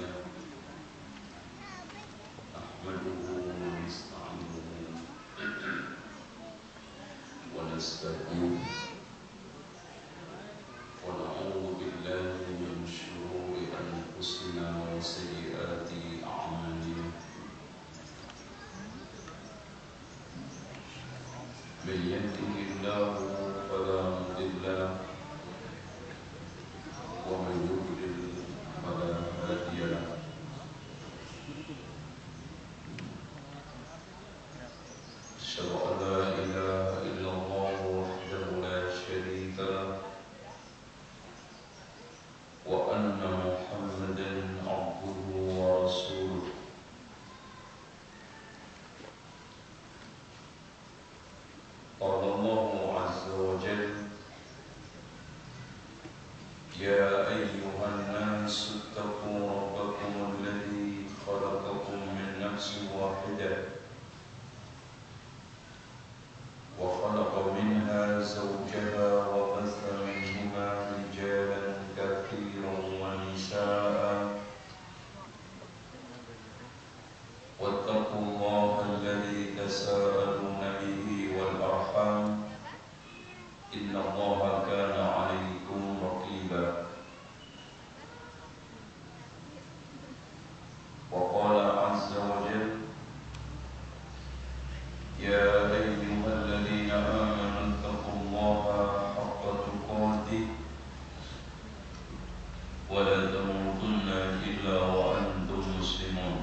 لله نحمده ونستعينه ونستهديه ونعوذ بالله من شرور أنفسنا وسيئات أعمالنا من يهده الله فلا مضل له ومن يضلل فلا هادي له أشهد أن لا إله إلا الله وحده لا شريك له وأن محمدا عبده ورسوله قال الله عز وجل يا أيها الناس اتقوا ربكم الذي خلقكم من نفس واحدة وخلق منها زوجها وبث منهما رجالا كثيرا ونساء واتقوا الله الذي تساءلون به والأرحام إن الله كان عليكم رقيبا وقال عز وجل يا أيها الذين آمنوا اتقوا الله حق تقاته ولا تموتن إلا وأنتم مسلمون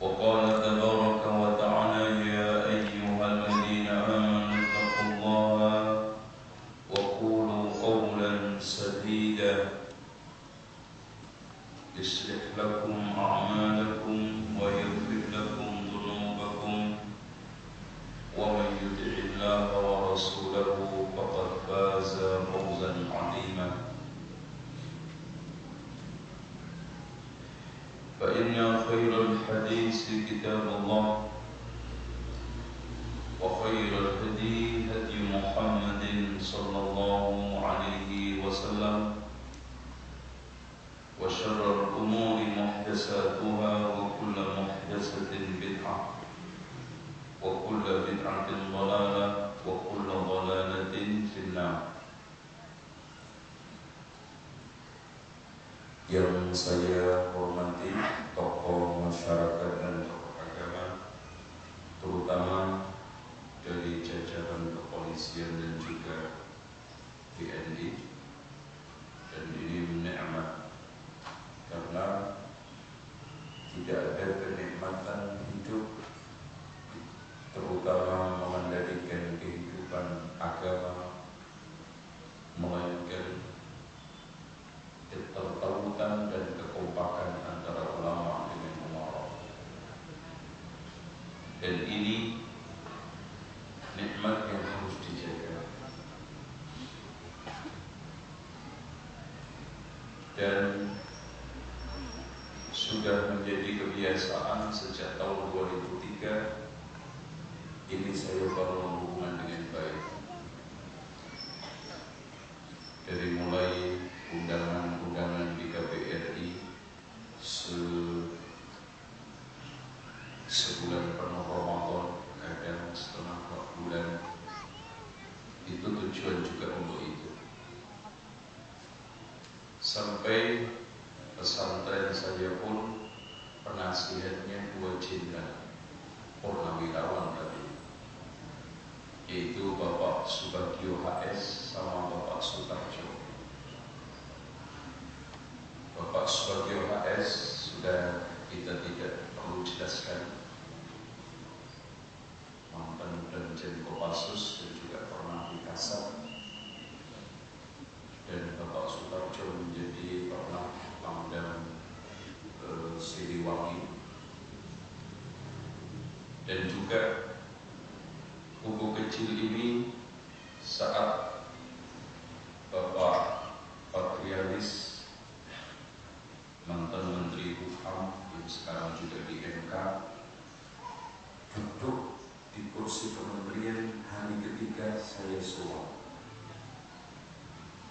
وقال تبارك وتعالى يا أيها الذين آمنوا اتقوا الله وقولوا قولا سديدا يصلح لكم أعمالكم ويغفر لكم ذنوبكم ومن يطع الله ورسوله فقد فاز فوزا عظيما فإن خير الحديث كتاب الله وخير الهدي هدي محمد صلى الله عليه وسلم وشر الأمور محدثاتها وكل محدثة بدعة وكل بدعة ضلالة وكل ضلالة في النار. Yang saya hormati tokoh masyarakat dan tokoh agama, terutama dari jajaran kepolisian dan juga TNI, dan ini nikmat karena tidak ada kenikmatan hidup terutama mengendalikan kehidupan agama melainkan ketertautan dan kekompakan antara ulama dengan umara. Dan ini nikmat yang harus dijaga. Dan sudah menjadi kebiasaan sejak tahun 2003 ini saya bangun hubungan dengan baik. Dari mulai undangan-undangan di KBRI sebulan penuh Ramadan, kadang setengah bulan, itu tujuan juga untuk itu. Sampai pesantren saya pun penasihatnya 2 jenderal purnawirawan tadi, yaitu Bapak Subagio HS sama Bapak Sutarjo. Bapak Subagio HS sudah kita tidak perlu jelaskan, mantan Danjen Kopassus dan juga pernah di Kasat. Dan Bapak Sutarjo menjadi pernah Pangdam Siliwangi. Dan juga buku kecil ini saat Bapak Patrialis, mantan Menteri Hukum yang sekarang juga di MK, duduk di kursi kementerian hari ketiga saya soal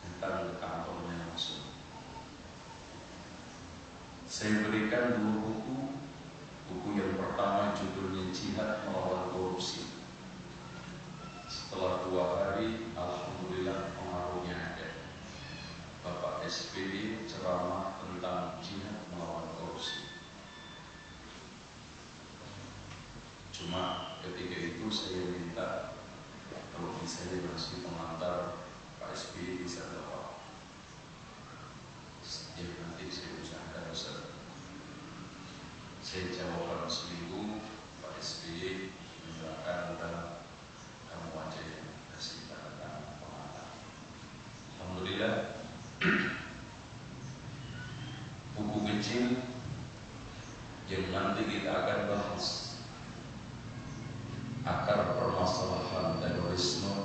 datang ke kantornya langsung. Saya berikan 2 buku. Buku yang pertama judulnya Jihad Melawan Korupsi. Setelah 2 hari, alhamdulillah pengaruhnya ada. Bapak SBY ceramah tentang jihad melawan korupsi. Cuma ketika itu saya minta kalau bisa bersih pengantar Pak SBY bisa jawab. Ya nanti saya usahakan Ustaz. Saya jawab dalam seminggu. Pak SBY menyerahkan dan kamu aja yang kasih tanda pengantar. Alhamdulillah. Buku kecil yang nanti kita akan bahas akar permasalahan terorisme.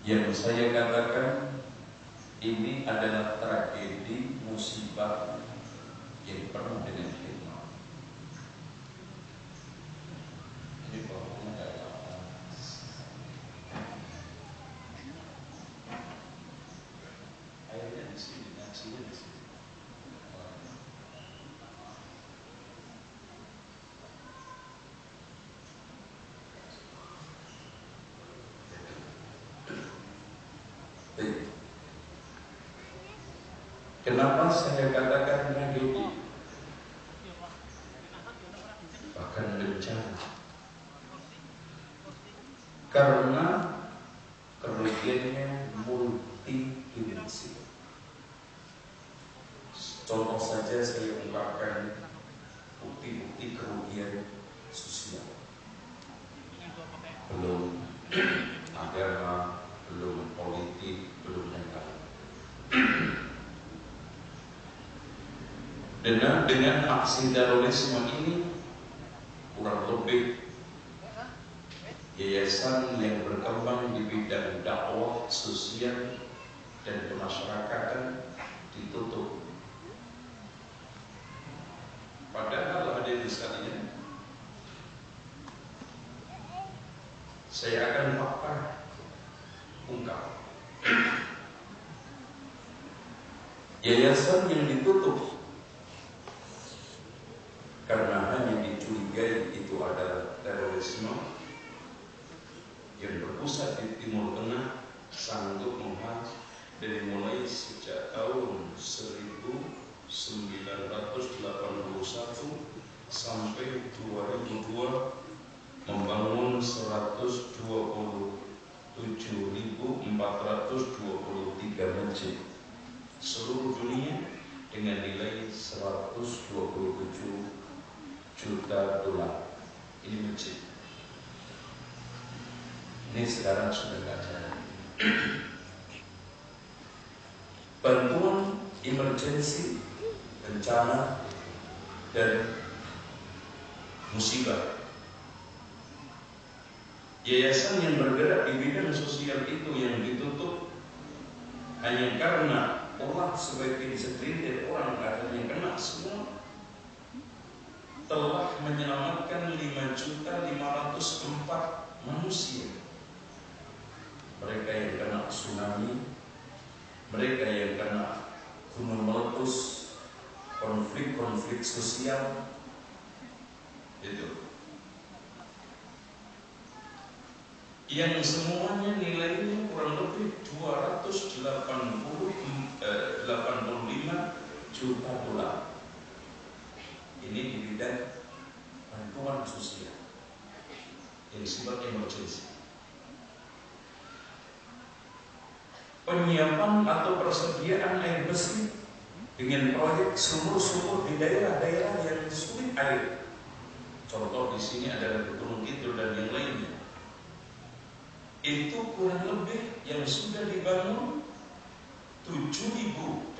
Yang saya katakan ini adalah tragedi musibah yang penuh dengan hikmah. Ini bahwa airnya di sini, nasinya di sini. Kenapa saya katakan tragedi? Bahkan bencana. Karena kerugiannya multidimensi. Contoh saja saya ungkapkan bukti-bukti kerugian sosial. Belum agama, belum politik, belum yang lain. Dengan aksi terorisme ini kurang lebih yayasan yang berkembang di bidang dakwah sosial dan kemasyarakatan ditutup. Padahal hadirin sekalian, saya akan ungkap yayasan yang ditutup karena hanya dicurigai itu adalah terorisme yang berpusat di Timur Tengah, sanggup menghadang dari mulai sejak tahun 1981 sampai 2002 membangun 127.423 masjid seluruh dunia dengan nilai 127 juta dolar. Ini masjid. Ini sekarang sudah tidak ada. Bantuan emergensi, bencana dan musibah. Yayasan yang bergerak di bidang sosial itu yang ditutup hanya karena orang sebagian segelintir orang ada yang kena semua. Telah menyelamatkan 5.504 manusia. Mereka yang kena tsunami, mereka yang kena gunung meletus, konflik-konflik sosial, itu. Yang semuanya nilainya kurang lebih 285 juta dolar. Ini di bidang bantuan sosial yang disebut emergency. Penyiapan atau persediaan air bersih dengan proyek sumur-sumur di daerah-daerah yang sulit air. Contoh di sini adalah Gunung Kidul dan yang lainnya. Itu kurang lebih yang sudah dibangun 7.869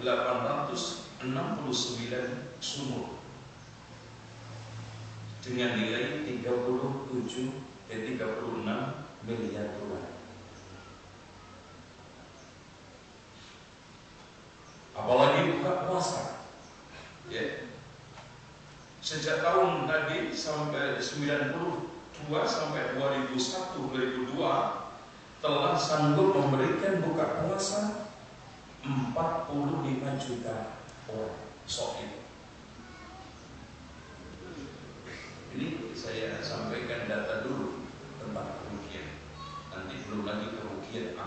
sumur dengan nilai 36 miliar dolar. Apalagi buka puasa, ya. Sejak tahun tadi sampai 92 sampai 2001-2002 telah sanggup memberikan buka puasa 45 juta orang.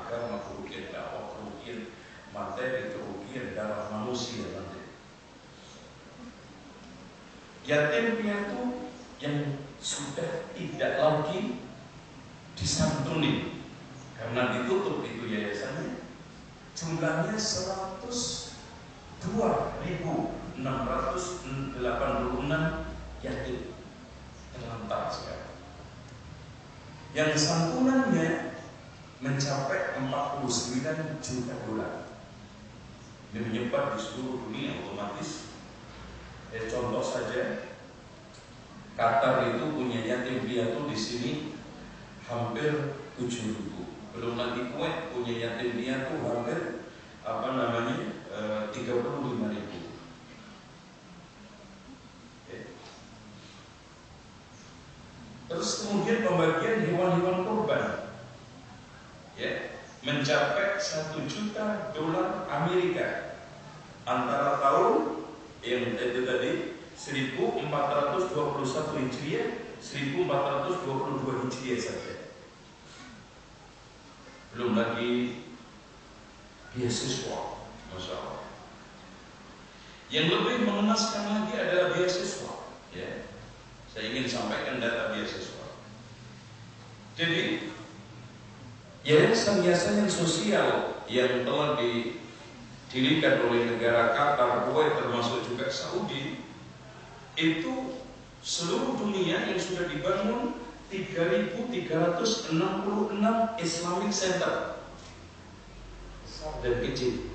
agama, kerugian dakwah, kerugian materi, kerugian darah manusia nanti. Yatim piatu yang sudah tidak lagi disantuni karena ditutup itu yayasannya, jumlahnya 102.686 yatim terlantar sekarang. Yang santunannya mencapai 49 juta dolar. Ini menyebar di seluruh dunia otomatis. Contoh saja, Qatar itu punya yatim piatu di sini hampir 7.000. Belum lagi Kuwait punya yatim piatu hampir 35.000. Terus kemudian pembagian hewan-hewan kurban, mencapai 1 juta dolar Amerika antara tahun yang itu tadi 1421 Hijriah, 1422 Hijriah saja. Belum lagi beasiswa, Masya Allah. Yang lebih mengenaskan lagi adalah beasiswa. Saya ingin sampaikan data beasiswa. Jadi yayasan-yayasan sosial yang telah didirikan oleh negara Qatar, Kuwait, termasuk juga Saudi, itu seluruh dunia yang sudah dibangun 3.366 Islamic Center, besar dan kecil,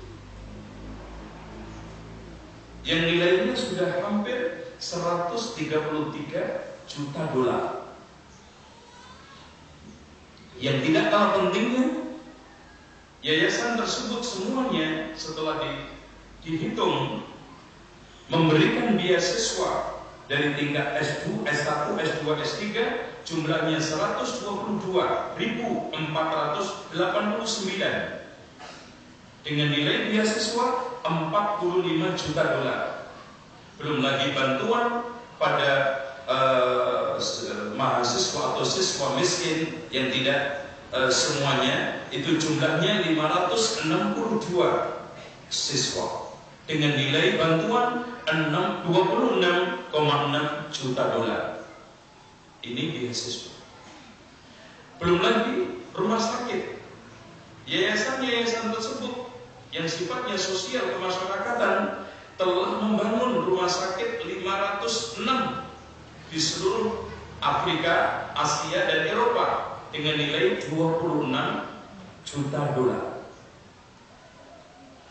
yang nilainya sudah hampir 133 juta dolar. Yang tidak kalah pentingnya, yayasan tersebut semuanya setelah dihitung memberikan beasiswa dari tingkat S2, S1, S2, S3 jumlahnya 122.489 dengan nilai beasiswa 45 juta dolar. Belum lagi bantuan pada mahasiswa atau siswa miskin yang tidak semuanya, itu jumlahnya 562 siswa dengan nilai bantuan 26,6 juta dolar. Ini beasiswa. Belum lagi rumah sakit. Yayasan-yayasan tersebut yang sifatnya sosial kemasyarakatan telah membangun rumah sakit 506 di seluruh Afrika, Asia, dan Eropa dengan nilai 26 juta dolar.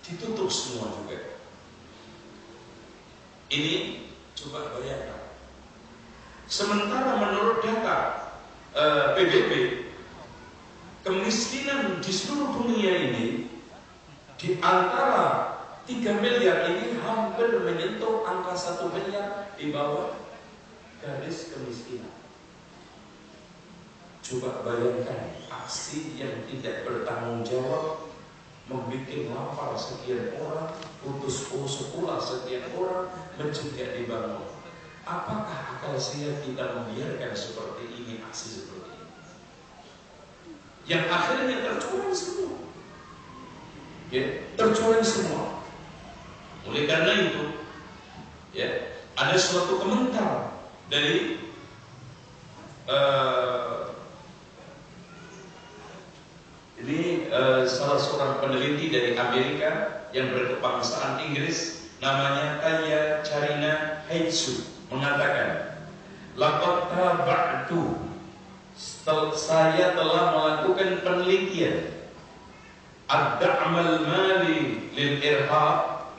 Ditutup semua juga. Ini coba bayangkan. Sementara menurut data PBB, kemiskinan di seluruh dunia ini di antara 3 miliar ini hampir menyentuh angka 1 miliar di bawah garis kemiskinan. Coba bayangkan aksi yang tidak bertanggung jawab membuat lapar sekian orang, putus sekolah sekian orang, masjid tidak dibangun. Apakah akal sehat kita membiarkan seperti ini, aksi seperti ini? Yang akhirnya tercoreng semua. Tercoreng semua. Oleh karena itu, ada suatu komentar dari salah seorang peneliti dari Amerika yang berkebangsaan Inggris, namanya Taya Charina Heitsu, mengatakan, laqad taba'tu, saya telah melakukan penelitian ad-da'mal mali lil irhab,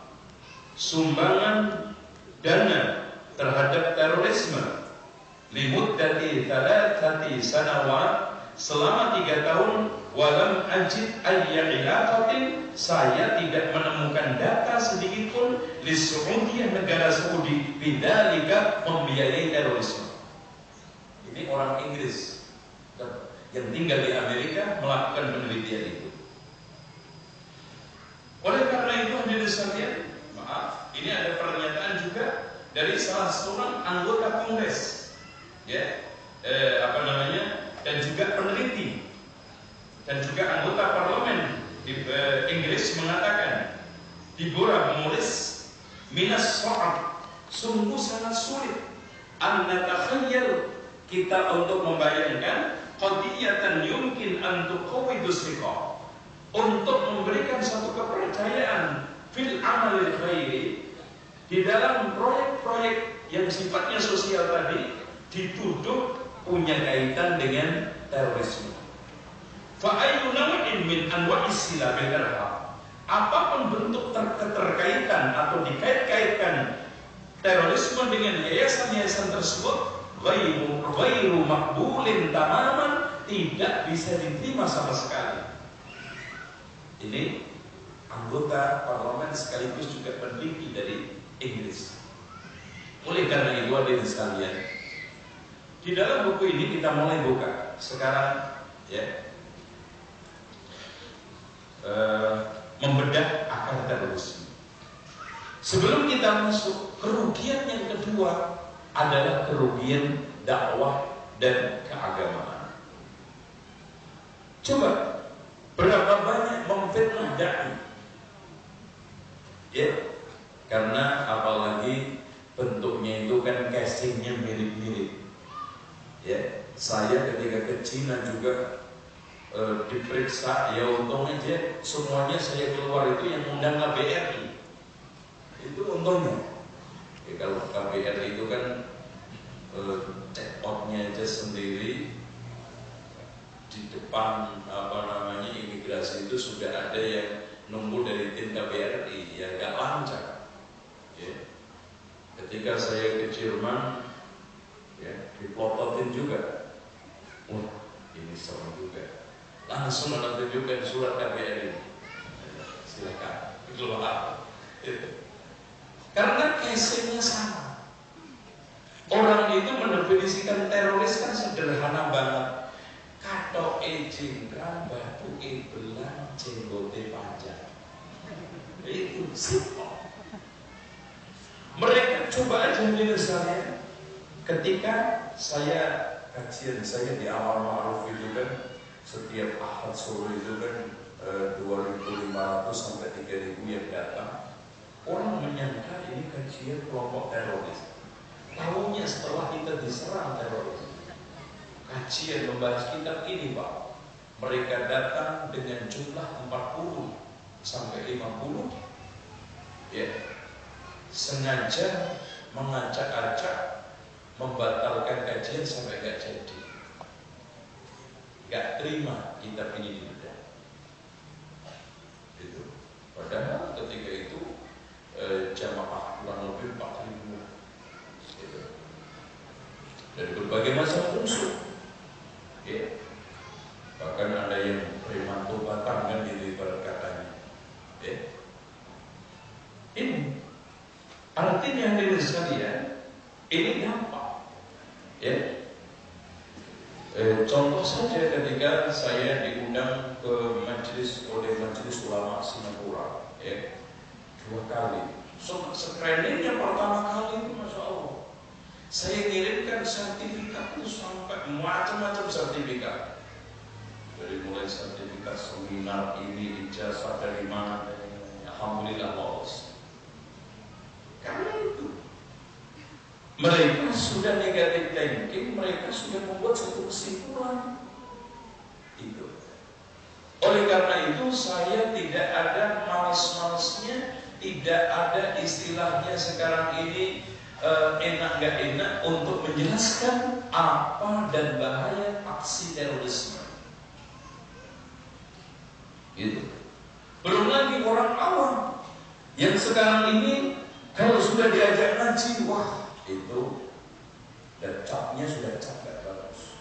sumbangan dana terhadap terorisme, limuddati 3 sanawat, selama 3 tahun, walam ajid ayya ilaqatin, saya tidak menemukan data sedikit pun li Saudiyah, negara Saudi, bidzalika, membiayai terorisme. Ini orang Inggris yang tinggal di Amerika melakukan penelitian itu. Oleh karena itu, hadirin sekalian, maaf, ini ada pernyataan juga dari salah seorang anggota Kongres, dan juga peneliti dan juga anggota parlemen Dibora menulis minas so'ab, sungguh sangat sulit an natakhayyal, kita untuk membayangkan qadiyatan yumkin an tuqawwidus riqab, untuk memberikan satu kepercayaan fil amalil khairi, di dalam proyek-proyek yang sifatnya sosial tadi dituduh punya kaitan dengan terorisme. Fa ayyu naw'in min anwa'is sila bil irhab, apapun bentuk keterkaitan atau dikait-kaitkan terorisme dengan yayasan-yayasan tersebut, ghairu maqbulin tamaman, tidak bisa diterima sama sekali. Ini anggota parlemen sekaligus juga peneliti dari Inggris. Oleh karena itu hadirin sekalian, di dalam buku ini kita mulai buka sekarang ya, membedah akar terorisme. Sebelum kita masuk, kerugian yang kedua adalah kerugian dakwah dan keagamaan. Coba berapa banyak memfitnah dai, ya, karena apalagi bentuknya itu kan casingnya mirip-mirip. Ya, saya ketika ke Cina juga diperiksa, ya untung aja semuanya saya keluar itu yang undang KBRI. Itu untungnya. Ya, kalau KBRI itu kan check outnya aja sendiri di depan imigrasi itu sudah ada yang nunggu dari tim KBRI, ya nggak lancar. Ya. Ketika saya ke Jerman, ya diplototin juga. Wah, ini serem juga. Langsung menunjukkan surat KBRI. Silakan keluar. Karena casingnya sama. Orang itu mendefinisikan teroris kan sederhana banget. Kato jingkrang, batu belang, jenggote panjang. Itu simple. Mereka coba aja di saya. Ketika saya kajian saya di Amal Ma'ruf itu kan setiap Ahad sore itu kan 2.500 sampai 3.000 yang datang. Orang menyangka ini kajian kelompok teroris. Tahunya setelah kita diserang teroris, kajian membahas kitab ini Pak, mereka datang dengan jumlah 40 sampai 50, ya, sengaja mengacak-acak membatalkan kajian sampai gak jadi, gak terima kitab ini dibedah. Itu. Padahal ketika itu jamaah kurang lebih 4.000 gitu. Dari berbagai macam unsur, ya. Bahkan ada yang preman tobatan kan gitu ibarat katanya, ya. Ini artinya hadirin sekalian, ini dampak, ya. Contoh saja ketika saya diundang ke majelis oleh Majelis Ulama Singapura, ya, 2 kali. Screeningnya pertama kali itu Masya Allah, saya ngirimkan sertifikat itu sampai macam-macam sertifikat, dari mulai sertifikat seminar ini, ijazah dari mana, alhamdulillah lolos. Karena itu mereka sudah negatif thinking, mereka sudah membuat satu kesimpulan itu. Oleh karena itu saya tidak ada males-malesnya, tidak ada istilahnya sekarang ini enak gak enak untuk menjelaskan apa dan bahaya aksi terorisme. Gitu. Belum lagi orang awam yang sekarang ini kalau sudah diajak ngaji, wah itu dan capnya sudah cap gak bagus,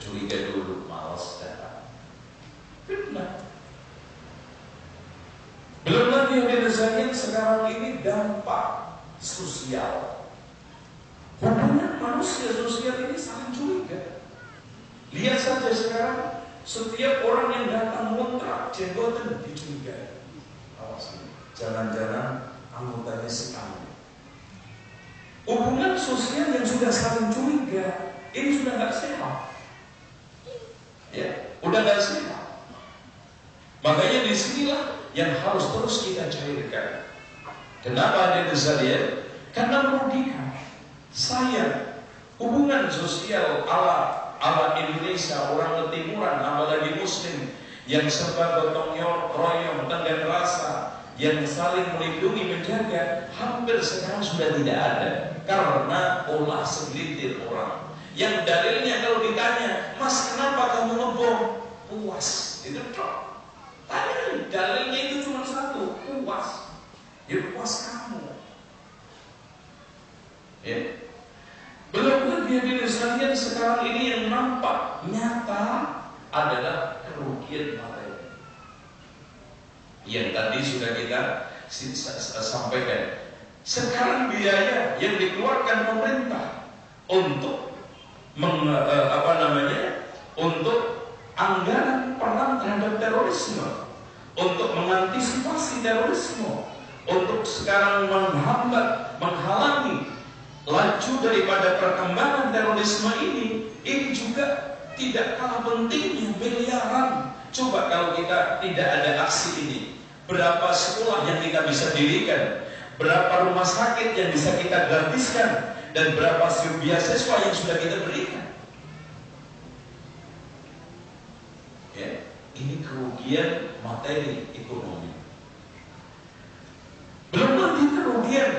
curiga dulu, malas datang. Fitnah. Belum lagi yang dirasakan sekarang ini dampak sosial. Hubungan manusia sosial ini saling curiga. Lihat saja sekarang setiap orang yang datang ngontrak jenggotan dicurigai. Awas ini, jangan-jangan anggotanya si kamu. Hubungan sosial yang sudah saling curiga ini sudah nggak sehat, ya, udah nggak sehat. Makanya di disinilah yang harus terus kita cairkan. Kenapa hadirin sekalian? Karena merugikan. Sayang, hubungan sosial ala Indonesia, orang ketimuran, apalagi Muslim, yang serba gotong royong, tenggang rasa, yang saling melindungi, menjaga, hampir sekarang sudah tidak ada. Karena olah segelintir orang yang dalilnya kalau ditanya, Mas kenapa kamu ngebom? Puas, itu kok. Tanya, dalilnya itu cuma satu, puas. Ya puas kamu. Ya. Belum lagi hadirin sekalian, sekarang ini yang nampak nyata adalah kerugian materi. Yang tadi sudah kita sampaikan. Sekarang biaya yang dikeluarkan pemerintah untuk untuk anggaran perang terhadap terorisme, untuk mengantisipasi terorisme, untuk sekarang menghalangi laju daripada perkembangan terorisme ini juga tidak kalah pentingnya, miliaran. Coba kalau kita tidak ada aksi ini, berapa sekolah yang kita bisa dirikan, berapa rumah sakit yang bisa kita gratiskan, dan berapa beasiswa yang sudah kita berikan. Ya, ini kerugian materi ekonomi. Belum lagi kerugian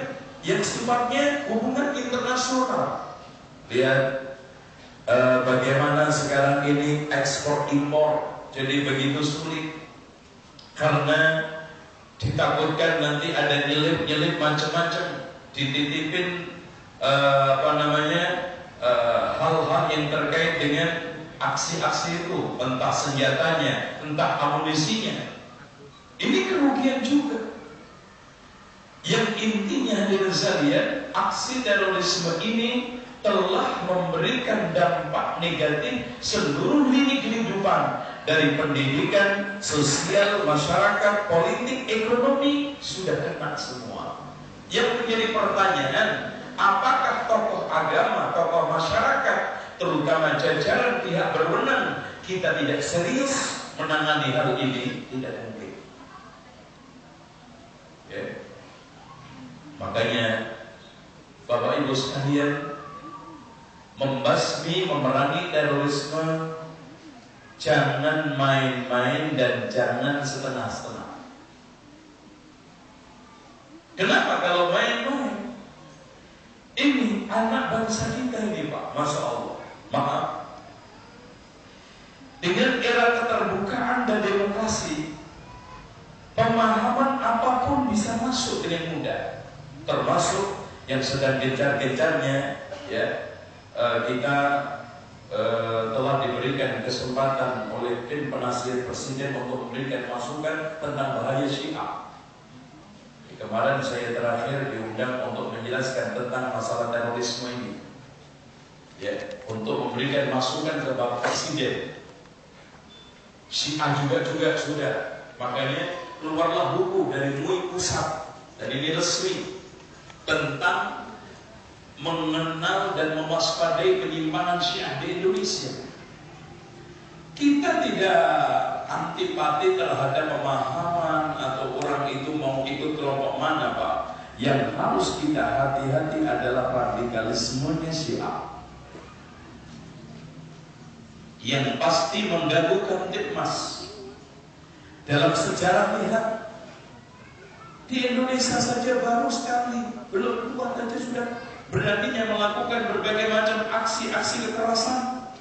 yang sifatnya hubungan internasional. Lihat bagaimana sekarang ini ekspor impor jadi begitu sulit karena ditakutkan nanti ada nyelip macam-macam, dititipin hal-hal yang terkait dengan aksi-aksi itu, entah senjatanya, entah amunisinya. Ini kerugian juga. Yang intinya hadirin sekalian, aksi terorisme ini telah memberikan dampak negatif seluruh lini kehidupan, dari pendidikan, sosial, masyarakat, politik, ekonomi, sudah kena semua. Yang menjadi pertanyaan, apakah tokoh agama, tokoh masyarakat, terutama jajaran pihak berwenang, kita tidak serius menangani hal ini? Tidak mungkin. Ya. Makanya Bapak Ibu sekalian, membasmi, memerangi terorisme jangan main-main dan jangan setengah-setengah. Kenapa kalau main-main? Ini anak bangsa kita ini Pak, Masya Allah. Maaf, dengan era keterbukaan dan demokrasi, pemahaman apapun bisa masuk dengan mudah. Termasuk yang sedang gencar-gencarnya, ya, kita telah diberikan kesempatan oleh tim penasihat presiden untuk memberikan masukan tentang bahaya Syiah. Kemarin saya terakhir diundang untuk menjelaskan tentang masalah terorisme ini, ya, untuk memberikan masukan ke Bapak Presiden. Syiah juga sudah, makanya keluarlah buku dari MUI pusat, dan ini resmi, tentang mengenal dan mewaspadai penyimpangan Syiah di Indonesia. Kita tidak antipati terhadap pemahaman atau orang itu mau ikut kelompok mana Pak. Yang harus kita hati-hati adalah radikalismenya Syiah, yang pasti mengganggu Kamtibmas. Dalam sejarah lihat, di Indonesia saja baru sekali, belum kuat saja sudah beraninya melakukan berbagai macam aksi-aksi kekerasan.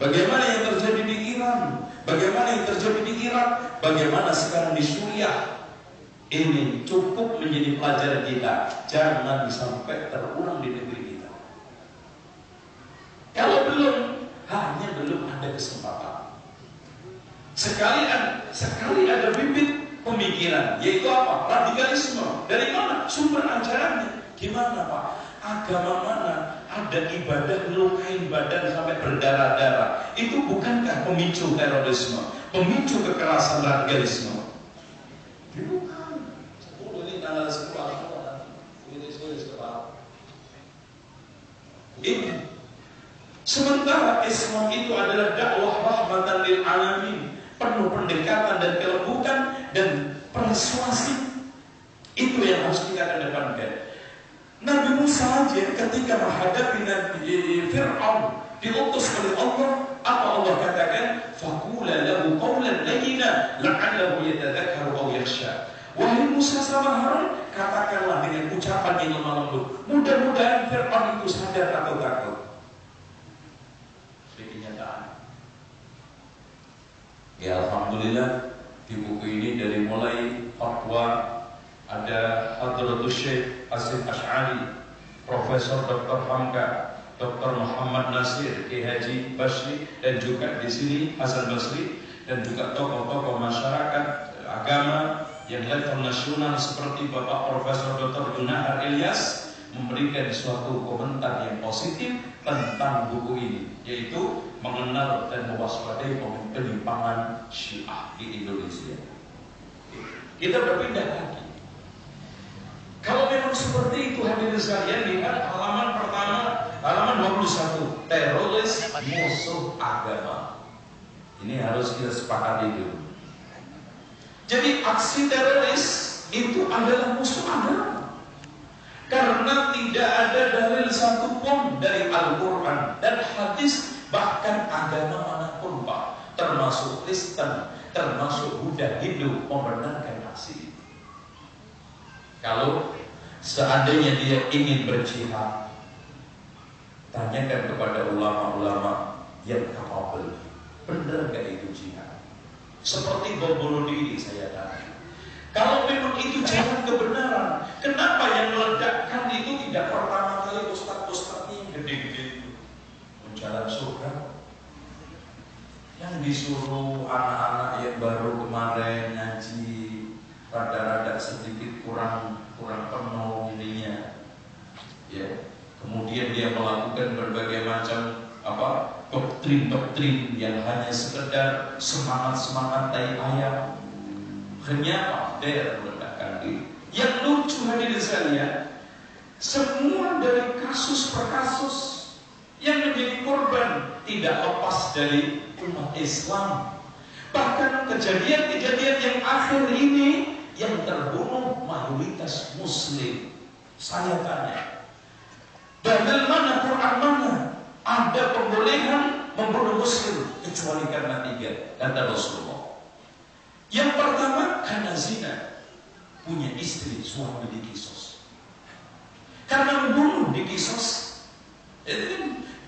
Bagaimana yang terjadi di Iran, bagaimana yang terjadi di Irak, bagaimana sekarang di Suriah. Ini cukup menjadi pelajaran kita, jangan sampai terulang di negeri kita. Kalau hanya belum ada kesempatan. Sekali ada bibit pemikiran, yaitu apa? Radikalisme. Dari mana? Sumber ajarannya. Gimana Pak? Agama mana ada ibadah melukain badan sampai berdarah-darah? Itu bukankah pemicu terorisme, pemicu kekerasan radikalisme? Bukan. 10 ini tanggal 10 Oktober. Ini. Sementara Islam itu adalah dakwah rahmatan lil alamin, penuh pendekatan dan kelembutan dan persuasi. Itu yang harus kita kedepankan. Nabi Musa aja ketika menghadapi Nabi Fir'aun diutus oleh Allah, apa Allah katakan? Faqula lahu qawlan layyina la'allahu yatadhakkaru aw yakhsha. Wahai Musa sama Harun, katakanlah dengan ucapan yang lemah lembut. Mudah-mudahan Fir'aun itu sadar atau takut. Ini kenyataan. Ya Alhamdulillah, di buku ini dari mulai fatwa ada Hadratus Syekh Hasyim Asy'ari, Profesor Dr. Hamka, Dr. Muhammad Nasir, Ki Haji Basri, dan juga di sini Hasan Basri, dan juga tokoh-tokoh masyarakat agama yang level nasional seperti Bapak Profesor Dr. Gunahar Ilyas memberikan suatu komentar yang positif tentang buku ini, yaitu mengenal dan mewaspadai penyimpangan Syiah di Indonesia. Kita berpindah lagi. Kalau memang seperti itu, hadirin sekalian, lihat halaman pertama, halaman 21, teroris musuh agama. Ini harus kita sepakati dulu. Jadi aksi teroris itu adalah musuh agama, karena tidak ada dalil satupun dari Al-Quran dan hadis, bahkan agama manapun Pak, termasuk Kristen, termasuk Buddha, Hindu, membenarkan aksi. Kalau seandainya dia ingin berjihad, tanyakan kepada ulama-ulama yang kapabel, benar gak itu jihad? Seperti bom bunuh diri, saya tanya. Kalau memang itu jalan kebenaran, kenapa yang meledakkan itu tidak pertama kali ustaz-ustaz yang gede-gede itu menjalan surga? Yang disuruh anak-anak yang baru kemarin ngaji, rada-rada sedikit kurang penuh ininya, ya. Kemudian dia melakukan berbagai macam doktrin yang hanya sekedar semangat tai ayam. Kenapa dia meledakkan diri? Yang lucu hadirin sekalian, semua dari kasus per kasus yang menjadi korban tidak lepas dari umat Islam. Bahkan kejadian-kejadian yang akhir ini yang terbunuh mayoritas Muslim. Saya tanya, dalil mana, Quran mana ada pembolehan membunuh Muslim kecuali karena 3, kata Rasulullah. Yang pertama karena zina, punya istri suami dikisos. Karena membunuh dikisos,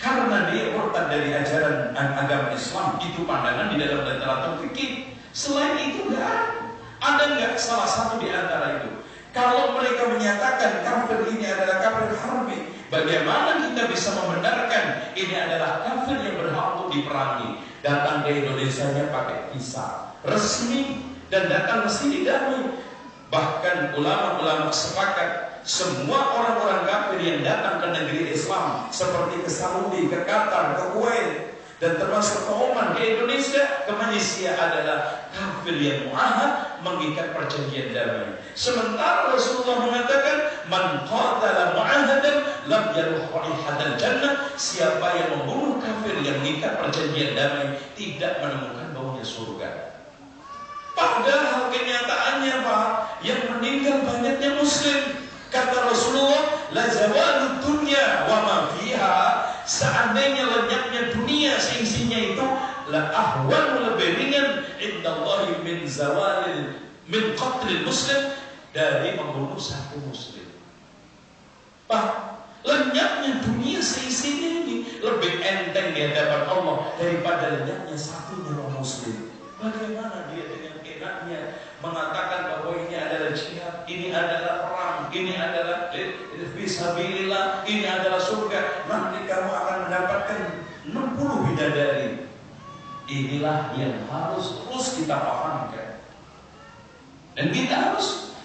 karena dia murtad dari ajaran agama Islam. Itu pandangan di dalam literatur fikih. Selain itu ada nggak salah satu di antara itu? Kalau mereka menyatakan kafir ini adalah kafir harbi, bagaimana kita bisa membenarkan ini adalah kafir yang berhak untuk diperangi? Datang ke Indonesia nya pakai visa resmi dan datang ke sini damai. Bahkan ulama-ulama sepakat, semua orang-orang kafir yang datang ke negeri Islam seperti ke Saudi, ke Qatar, ke Kuwait, dan termasuk ke Oman, ke Indonesia, ke Malaysia adalah kafir yang muahad, mengikat perjanjian damai. Sementara Rasulullah mengatakan, man qatala mu'ahadan lam yaruh raihatan jannah. Siapa yang membunuh kafir yang mengikat perjanjian damai tidak menemukan baunya surga. Padahal kenyataannya Pak, yang meninggal banyaknya Muslim. Kata Rasulullah, la zawalud dunya wa ma fiha. Seandainya lenyapnya dunia seisinya itu, la ahwan, lebih ringan indallahi min zawalil min qatlil muslim, dari membunuh satu muslim. Pak, lenyapnya dunia seisinya ini lebih enteng di hadapan Allah daripada lenyapnya satu nyawa muslim. Bagaimana dia dengan enaknya mengatakan bahwa ini adalah jihad, ini adalah perang, ini adalah fisabilillah, ini adalah surga, nanti kamu akan mendapatkan 60 bidadari. Inilah yang harus terus kita pahamkan. Dan kita harus,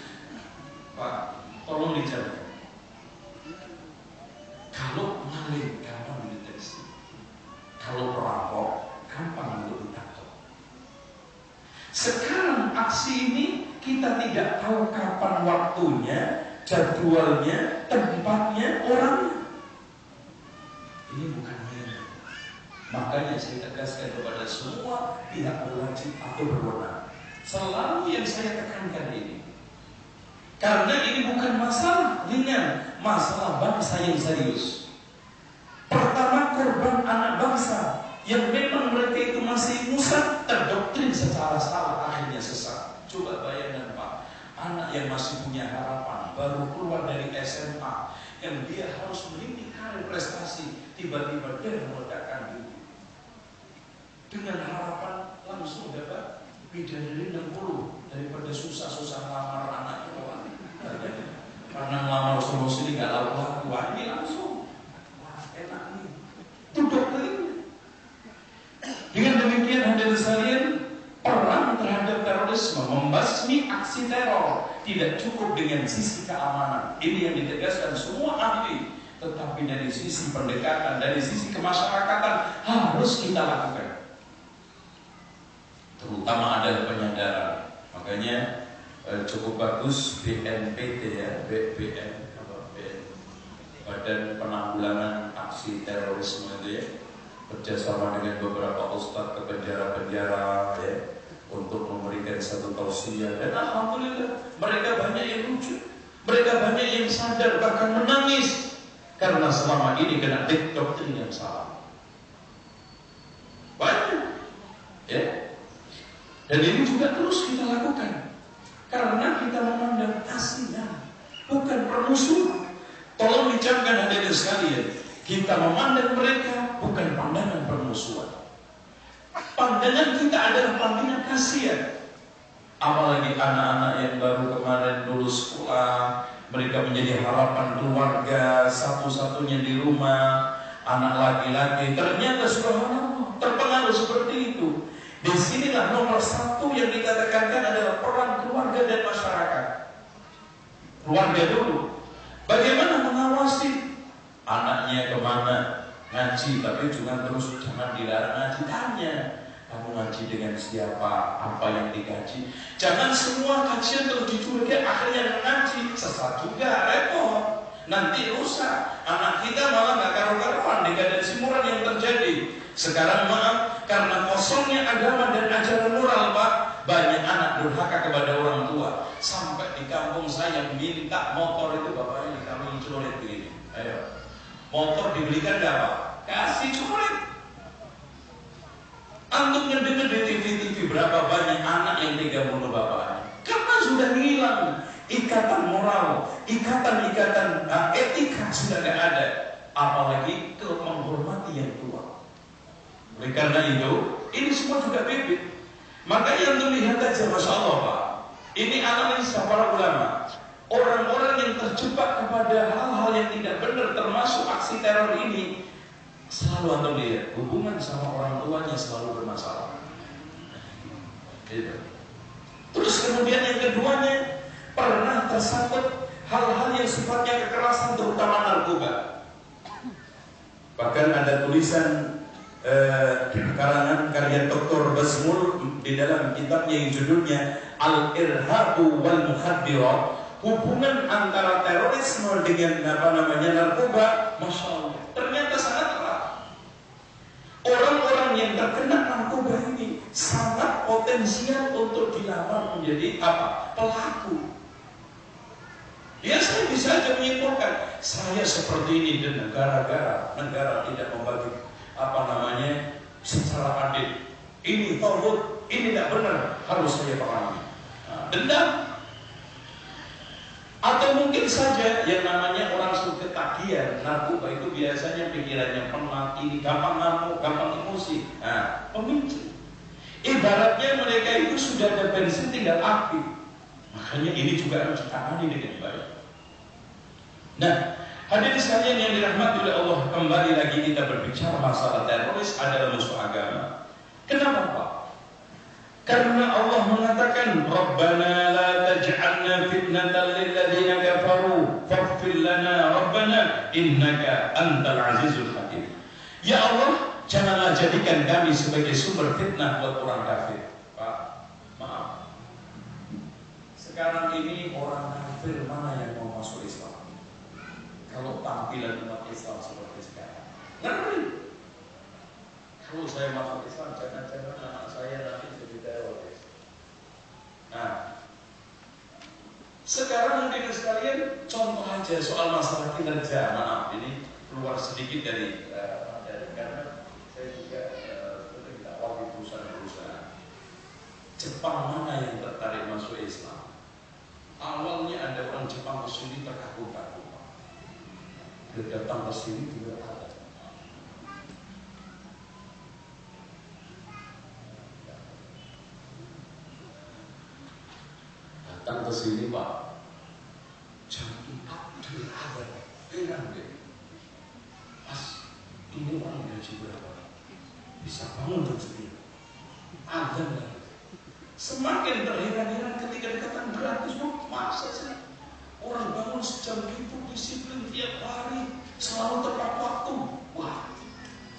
Pak, tolong dijaga. Kalau maling gampang dideteksi, kalau perampok gampang untuk ditangkap. Sekarang aksi ini kita tidak tahu kapan waktunya, jadwalnya, tempatnya, orangnya. Ini bukan main. Makanya saya tegaskan kepada semua pihak berwajib atau berwenang. Selalu yang saya tekankan ini. Karena ini bukan masalah ringan, masalah bangsa yang serius. Pertama, korban anak bangsa yang memang mereka itu masih musat, terdoktrin secara salah, akhirnya sesat. Coba bayangkan Pak, anak yang masih punya harapan, baru keluar dari SMA, yang dia harus meniti karir prestasi, tiba-tiba dia meledakkan diri. Dengan harapan langsung dapat bidadari 60 daripada susah-susah ngelamar anaknya orang. Karena ngelamar solusi ini gak laku-laku, ini langsung enak nih. Duduk lagi. Dengan demikian hadirin sekalian, perang terhadap terorisme, membasmi aksi teror tidak cukup dengan sisi keamanan. Ini yang ditegaskan semua ahli, tetapi dari sisi pendekatan, dari sisi kemasyarakatan harus kita lakukan. Terutama ada penyadaran. Makanya cukup bagus BNPT ya, Badan Penanggulangan Aksi Terorisme itu ya, kerjasama dengan beberapa ustadz ke penjara-penjara ya, untuk memberikan satu tausiah. Dan alhamdulillah mereka banyak yang lucu, mereka banyak yang sadar, bahkan menangis karena selama ini kena doktrin yang salah. Banyak ya. Dan ini juga terus kita lakukan karena kita memandang kasihan, bukan permusuhan. Tolong dicamkan hadirin sekalian, kita memandang mereka bukan pandangan permusuhan. Pandangan kita adalah pandangan kasihan. Apalagi anak-anak yang baru kemarin lulus sekolah, mereka menjadi harapan keluarga, satu-satunya di rumah, anak laki-laki. Ternyata subhanallah terpengaruh seperti itu. Disinilah nomor satu yang kita tekankan adalah peran keluarga dan masyarakat. Keluarga dulu. Bagaimana mengawasi anaknya kemana ngaji, tapi juga terus jangan dilarang ngaji. Tanya, kamu ngaji dengan siapa, apa yang digaji. Jangan semua kajian terus dicurigai akhirnya ngaji, sesat juga, repot. Nanti rusak. Anak kita malah gak karu-karuan dekadensi moral yang terjadi. Sekarang maaf, karena kosongnya agama dan ajaran moral Pak, banyak anak durhaka kepada orang tua. Sampai di kampung saya minta motor itu bapaknya di kampung coret begini. Ayo, motor dibelikan gak Pak? Kasih coret. Antum ngedenger di TV berapa banyak anak yang tega bunuh bapaknya? Karena sudah hilang ikatan moral, ikatan etika sudah gak ada. Apalagi ke menghormati yang tua. Oleh karena itu, ini semua juga bibit. Maka yang melihat aja, Masya Allah Pak, ini analisa para ulama. Orang-orang yang terjebak kepada hal-hal yang tidak benar, termasuk aksi teror ini, selalu anda lihat hubungan sama orang tuanya selalu bermasalah. Terus kemudian yang keduanya, pernah tersangkut hal-hal yang sifatnya kekerasan, terutama narkoba. Bahkan ada tulisan karangan karya Dr. Basmul di dalam kitabnya yang judulnya Al-Irhabu wal Muhaddirat, hubungan antara terorisme dengan narkoba. Masya Allah, ternyata sangat erat. Orang-orang yang terkena narkoba ini sangat potensial untuk dilamar menjadi pelaku. Ya saya bisa saja menyimpulkan, saya seperti ini dan negara tidak membagi secara adil. Ini tauhid, ini tidak benar, harus saya perangi. Dendam. Atau mungkin saja yang namanya orang suka ketagihan narkoba itu biasanya pikirannya penat, ini gampang ngamuk, gampang emosi. Pemicu. Ibaratnya mereka itu sudah ada bensin tinggal api. Makanya ini juga harus ditangani dengan baik. Nah, hadirin sekalian yang dirahmati oleh Allah, kembali lagi kita berbicara masalah teroris adalah musuh agama. Kenapa Pak? Karena Allah mengatakan Rabbana la taj'alna fitnatan lil ladzina kafaru faghfir lana Rabbana innaka antal azizul hakim. Ya Allah, janganlah jadikan kami sebagai sumber fitnah buat orang kafir. Pak, maaf. Sekarang ini orang kafir mana yang mau masuk Islam? Kalau tampilan umat Islam seperti sekarang, ngeri. Kalau saya masuk Islam, jangan-jangan anak saya nanti jadi teroris. Nah, sekarang mungkin sekalian contoh aja soal masalah kinerja. Maaf, ini keluar sedikit dari karena saya juga sudah dakwah di perusahaan-perusahaan. Jepang mana yang tertarik masuk Islam? Awalnya ada orang Jepang ke sini terkaku-kaku. Dia datang ke sini juga ada. Datang ke sini Pak, jam 4 sudah ada. Enak deh. Mas, ini orang gaji berapa? Bisa bangun jam 9. Ada nggak? Semakin terheran-heran ketika dikatakan gratis, masa sih orang bangun sejam itu disiplin tiap hari, selalu tepat waktu. Wah,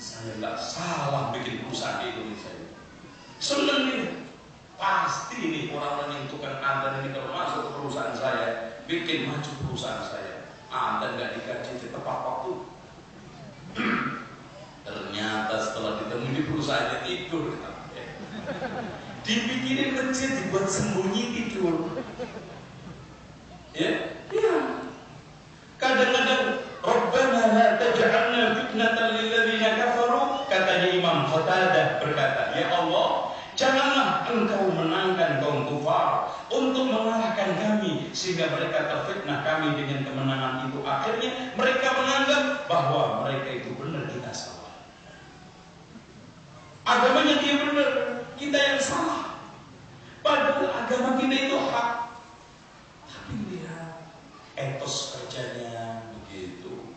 saya nggak salah bikin perusahaan di Indonesia ini. Seneng nih, pasti nih orang menentukan Anda ini kalau masuk ke perusahaan saya, bikin maju perusahaan saya. Anda nggak digaji di tepat waktu. Ternyata setelah ditemui di perusahaannya tidur. Dibikinin masjid dibuat sembunyi tidur. Ya, iya. Kadang-kadang Rabbana la taj'alna fitnatan lil ladzina kafaru, katanya Imam Qatadah berkata, ya Allah, janganlah Engkau menangkan kaum kufar untuk mengalahkan kami sehingga mereka terfitnah kami dengan kemenangan itu. Akhirnya mereka menganggap bahwa mereka itu benar, kita salah. Agamanya dia benar, kita yang salah. Padahal agama kita itu hak. Tapi lihat etos kerjanya begitu.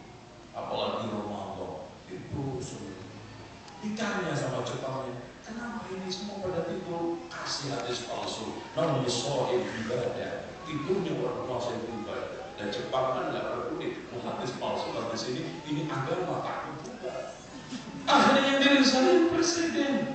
Apalagi Ramadan itu semua. Ditanya sama Jepangnya, kenapa ini semua pada tidur? Kasih hadis palsu. Namanya soal ibadah. Tidurnya orang puasa ibadah. Dan Jepang kan nggak peduli. Hadis palsu hadis ini agama takut juga. Akhirnya dirisain presiden.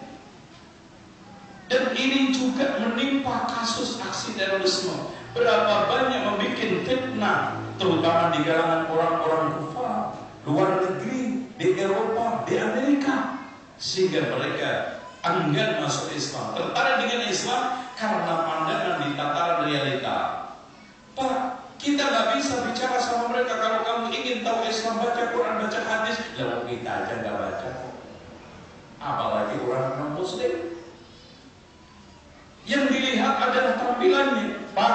Dan ini juga menimpa kasus aksi terorisme. Berapa banyak membuat fitnah, terutama di kalangan orang-orang kufar luar negeri, di Eropa, di Amerika, sehingga mereka enggan masuk Islam, tertarik dengan Islam karena pandangan di tataran realita. Pak, kita nggak bisa bicara sama mereka kalau kamu ingin tahu Islam, baca Quran, baca hadis. Lalu kita aja nggak baca, apalagi orang non-Muslim. Yang dilihat adalah tampilannya. Pak,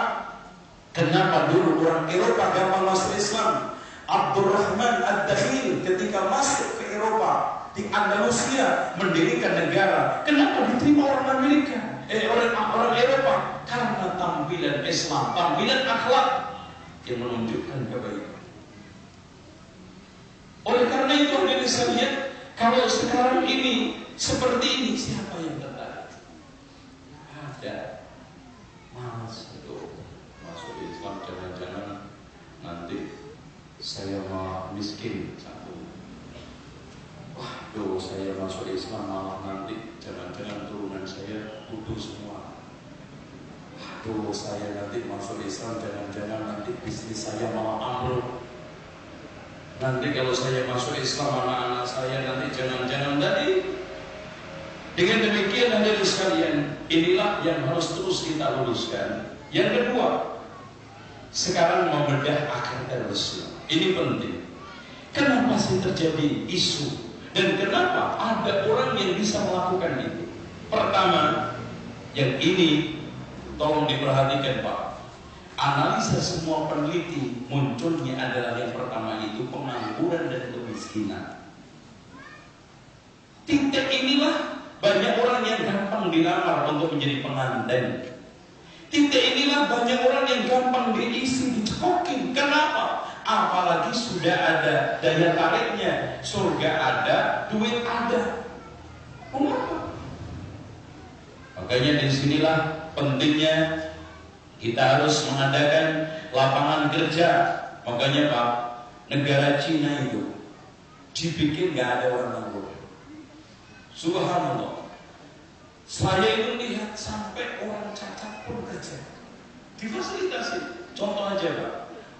kenapa dulu orang Eropa gampang masuk Islam? Abdurrahman Ad-Dakhil ketika masuk ke Eropa di Andalusia mendirikan negara, kenapa diterima orang Amerika? Orang Eropa karena tampilan Islam, tampilan akhlak yang menunjukkan kebaikan. Oleh karena itu hadirin sekalian, kalau sekarang ini seperti ini, siapa yang tertarik? Ada. Mas itu masuk Islam, jangan-jangan nanti saya malah miskin satu. Waduh, saya masuk Islam malah nanti jangan-jangan turunan saya bodoh semua. Waduh, saya nanti masuk Islam jangan-jangan nanti bisnis saya malah ambruk. Nanti kalau saya masuk Islam anak-anak saya nanti jangan-jangan tadi. Dengan demikian hadirin sekalian, inilah yang harus terus kita luruskan. Yang kedua, sekarang membedah akar terorisme. Ini penting. Kenapa sih terjadi isu? Dan kenapa ada orang yang bisa melakukan itu? Pertama, yang ini tolong diperhatikan Pak. Analisa semua peneliti munculnya adalah yang pertama itu pengangguran dan kemiskinan. Titik inilah banyak orang yang gampang dilamar untuk menjadi pengantin. Titik inilah banyak orang yang gampang diisi, dicekokin. Kenapa? Apalagi sudah ada daya tariknya, surga ada, duit ada. Kenapa? Makanya disinilah pentingnya kita harus mengadakan lapangan kerja. Makanya Pak, negara Cina itu dibikin nggak ada orang nganggur. Subhanallah. Saya itu lihat sampai orang cacat pun kerja. Difasilitasi. Contoh aja Pak,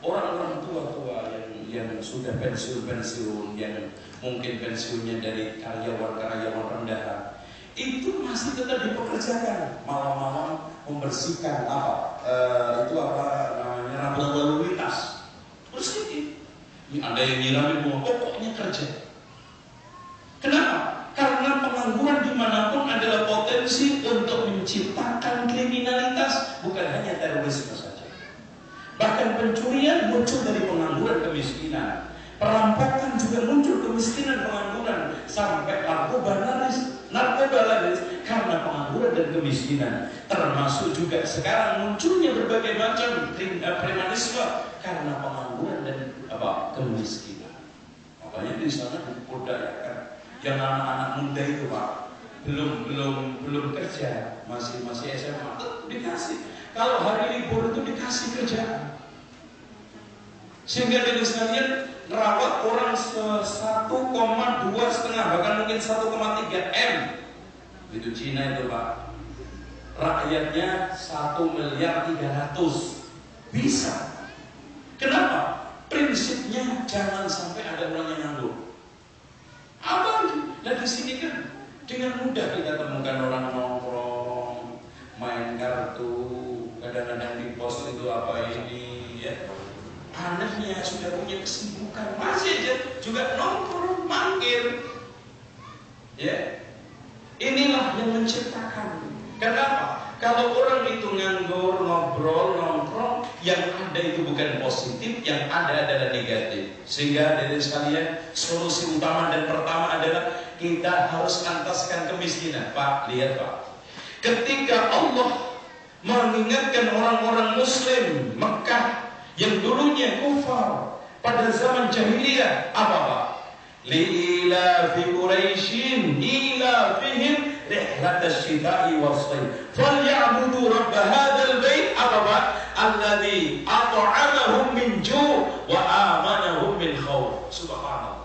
orang-orang tua-tua yang sudah pensiun, yang mungkin pensiunnya dari karyawan rendahan, itu masih tetap dipekerjakan malam-malam membersihkan rambu lalu lintas, bersihin. Ini ada yang nyiramin bunga, pokoknya kerja. Kenapa? Karena pengangguran dimanapun adalah potensi untuk menciptakan kriminalitas, bukan hanya terorisme saja. Bahkan pencurian muncul dari pengangguran kemiskinan, perampokan juga muncul kemiskinan pengangguran, sampai narkoba laris karena pengangguran dan kemiskinan. Termasuk juga sekarang munculnya berbagai macam premanisme karena pengangguran dan kemiskinan. Makanya di sana dipodayakan yang anak-anak muda itu Pak belum kerja, masih SMA, dikasih. Kalau hari libur itu dikasih kerjaan, sehingga dari sekalian merawat orang 1,2 bahkan mungkin 1,3 M. Itu Cina itu Pak, rakyatnya 1.300.000.000 bisa. Kenapa? Prinsipnya jangan sampai ada orang yang nganggur. Dan di sini kan dengan mudah kita temukan orang nongkrong, main kartu, kadang-kadang di pos itu ya. Anaknya sudah punya kesibukan, masih aja juga nongkrong, manggil. Ya, inilah yang menciptakan. Kenapa? Kalau orang itu nganggur, ngobrol, nongkrong, yang ada itu bukan positif, yang ada adalah negatif. Sehingga dari sekalian solusi utama dan pertama adalah kita harus antaskan kemiskinan. Pak, lihat Pak, ketika Allah mengingatkan orang-orang Muslim Mekah yang dulunya kufar pada zaman jahiliyah, apa Pak? Li'ila fi Quraisyin ila fihim rihlat asy-syita'i was-shayf falyabudu rabb hadzal bait, apa Pak? Alladzi at'amahum min ju' wa amanahum min khauf. Subhanallah.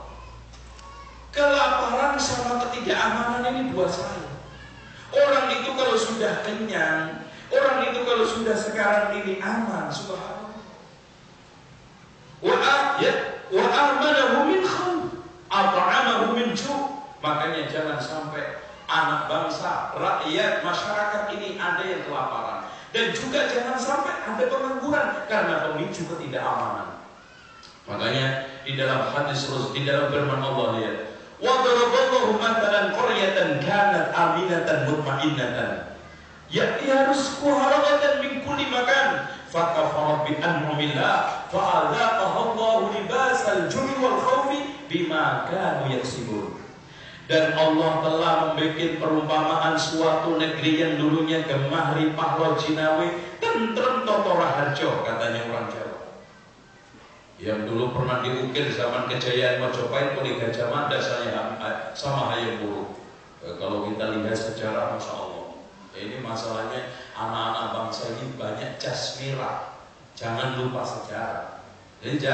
Kelaparan sama ketidakamanan ini buat saya. Orang itu kalau sudah kenyang, orang itu kalau sudah sekarang ini aman, subhanallah. Wa amanahu min khauf, at'amahu min ju'. Makanya jangan sampai anak bangsa, rakyat, masyarakat ini ada yang kelaparan. Dan juga jangan sampai ada pengangguran karena pemicu ketidakamanan. Makanya di dalam hadis Rasul, di dalam firman Allah, lihat, wa daraballahu mathalan qaryatan kanat aminatan mutmainnatan ya'tiha rizquha ragadan min kulli makan fakafarat bi an'amillah fa'adhaqaha Allahu libasal ju'i wal khaufi bima kanu yaksibun. Dan Allah telah membuat perumpamaan suatu negeri yang dulunya gemah ripah lo Cinawi, tentrem totora harjo, katanya orang Jawa. Yang dulu pernah diukir zaman kejayaan Majapahit oleh Gajah Mada sama Hayam Wuruk. Kalau kita lihat sejarah, Masya Allah. Ini masalahnya anak-anak bangsa ini banyak jas merah. Jangan lupa sejarah. Jadi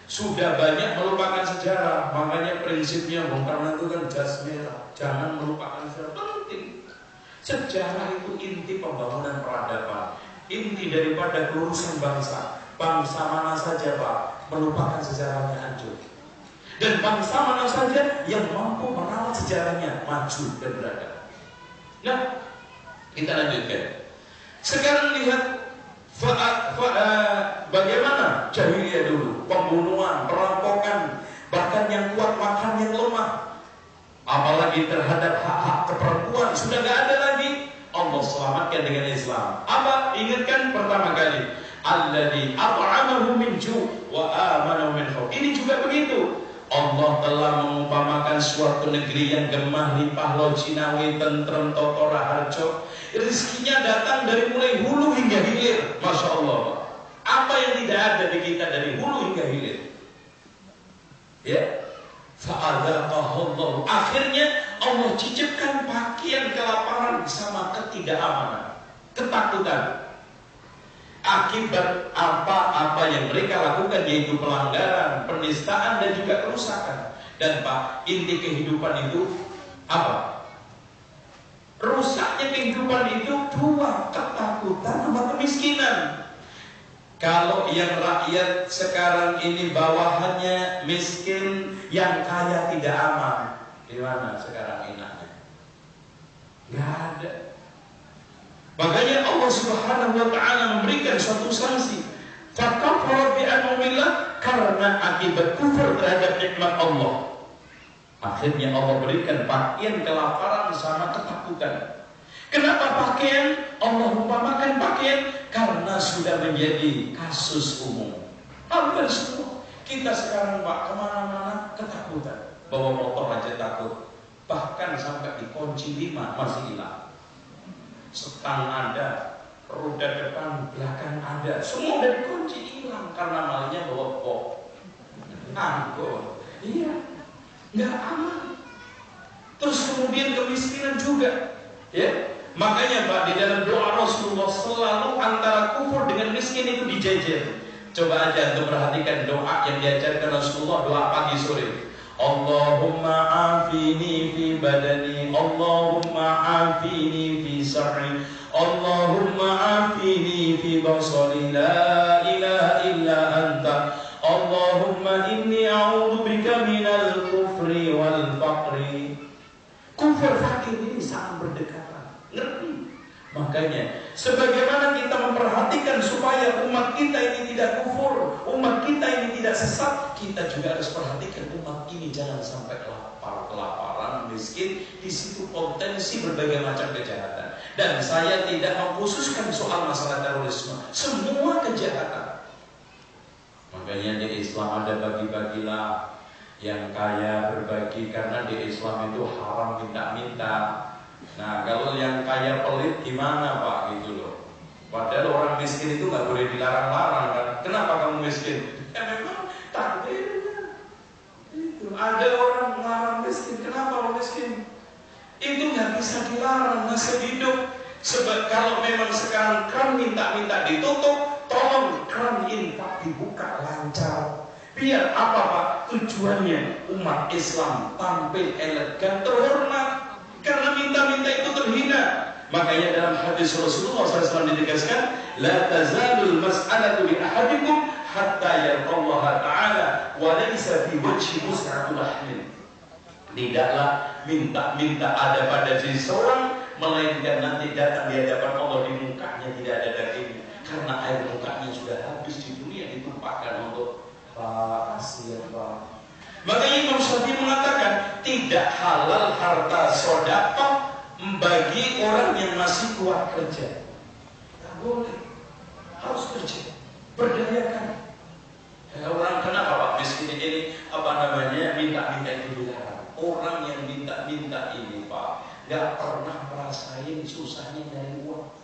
sudah banyak melupakan sejarah. Makanya prinsipnya Bung Karno itu kan jas merah. Jangan melupakan sejarah, penting. Sejarah itu inti pembangunan peradaban, inti daripada kelurusan bangsa. Bangsa mana saja Pak melupakan sejarahnya hancur. Dan bangsa mana saja yang mampu merawat sejarahnya maju dan beradab. Nah, kita lanjutkan. Sekarang lihat bagaimana jahiliyah dulu, pembunuhan, perampokan, bahkan yang kuat makan yang lemah, apalagi terhadap hak-hak keperempuan sudah tidak ada lagi. Allah selamatkan dengan Islam. Apa? Ingatkan pertama kali, alladzi at'amahu min ju' wa amanahu min khauf. Ini juga begitu. Allah telah mengumpamakan suatu negeri yang gemah limpah lo Cinawi, tentrem totora harjo. Rizkinya datang dari mulai hulu hingga hilir. Masya Allah. Apa yang tidak ada di kita dari hulu hingga hilir? Ya. Fa'adhaqahullah. Akhirnya Allah cicipkan pakaian kelaparan sama ketidakamanan, ketakutan. Akibat apa yang mereka lakukan, yaitu pelanggaran, penistaan dan juga kerusakan. Dan Pak, inti kehidupan itu apa? Rusaknya kehidupan itu dua, ketakutan sama kemiskinan. Kalau yang rakyat sekarang ini bawahannya miskin, yang kaya tidak aman, gimana sekarang enaknya? Gak ada. Makanya Allah Subhanahu wa taala memberikan suatu sanksi. Fakafara bi an'amillah, karena akibat kufur terhadap nikmat Allah. Akhirnya Allah berikan pakaian kelaparan sama ketakutan. Kenapa pakaian? Allah umpamakan pakaian karena sudah menjadi kasus umum. Hampir semua. Kita sekarang Pak kemana-mana ketakutan. Bawa motor aja takut. Bahkan sampai dikunci 5 masih hilang. Setang ada, roda depan belakang ada, semua udah dikunci hilang karena malnya bawa kok. Angkut. Iya, nggak aman. Terus kemudian kemiskinan juga, ya. Makanya Pak, di dalam doa Rasulullah selalu antara kufur dengan miskin itu dijejer. Coba aja untuk perhatikan doa yang diajarkan Rasulullah, doa pagi sore. Allahumma afini fi badani, Allahumma afini fi sarri, Allahumma afini fi basari, la ilaha illa anta, Allahumma inni a'udhu bika minal kufri wal faqri. Kufur fakir ini sangat berdekatan. Ngerti? Makanya sebagaimana kita memperhatikan supaya umat kita ini tidak kufur, umat kita ini tidak sesat, kita juga harus perhatikan umat ini jangan sampai kelaparan, miskin. Di situ potensi berbagai macam kejahatan. Dan saya tidak mengkhususkan soal masalah terorisme, semua kejahatan. Makanya di Islam ada bagi-bagilah, yang kaya berbagi, karena di Islam itu haram minta-minta. Nah kalau yang kaya pelit gimana Pak gitu loh. Padahal orang miskin itu nggak boleh dilarang-larang kan. Kenapa kamu miskin? Ya memang takdirnya. Itu ada orang melarang miskin. Kenapa orang miskin? Itu nggak bisa dilarang, nasib hidup. Sebab kalau memang sekarang keran minta-minta ditutup, tolong keran infak dibuka lancar. Biar apa Pak? Tujuannya umat Islam tampil elegan, terhormat. Karena minta-minta itu terhina. Makanya dalam hadis Rasulullah SAW ditegaskan, la tazalul mas'alatu li ahadikum hatta yalqallaha ta'ala wa laysa fi wajhi mus'atul lahmin. Tidaklah minta-minta ada pada diri seorang, melainkan nanti datang di hadapan Allah di mukanya tidak ada dagingnya. Karena air mukanya sudah habis di dunia, ditumpahkan untuk Pak, kasihan Pak. Makanya Imam Syafi'i mengatakan tidak halal harta sedekah bagi orang yang masih kuat kerja. Tak boleh, harus kerja, berdayakan. Ya, orang kenapa Pak miskin ini apa namanya minta-minta itu dilarang. Orang yang minta-minta ini Pak nggak pernah merasain susahnya dari uang.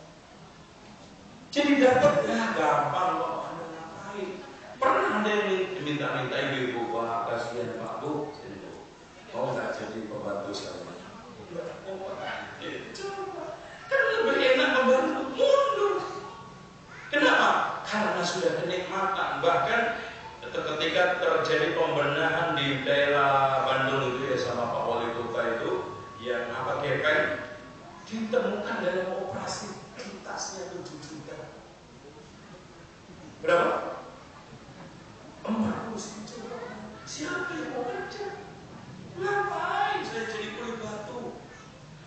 Jadi dapat ya gampang Pak, Anda ngapain? Pernah ada yang minta-minta ibu, wah kasihan Pak Bu, oh nggak jadi pembantu saya. Kan lebih enak membantu, mundur. Kenapa? Karena sudah kenikmatan. Bahkan ketika terjadi pembenahan di daerah Bandung itu ya sama Pak Wali Kota itu, yang apa GPN, ditemukan dalam operasi pintasnya 7 juta. Berapa? 40 juta. Siapa yang mau kerja? Ngapain saya jadi kulit batu?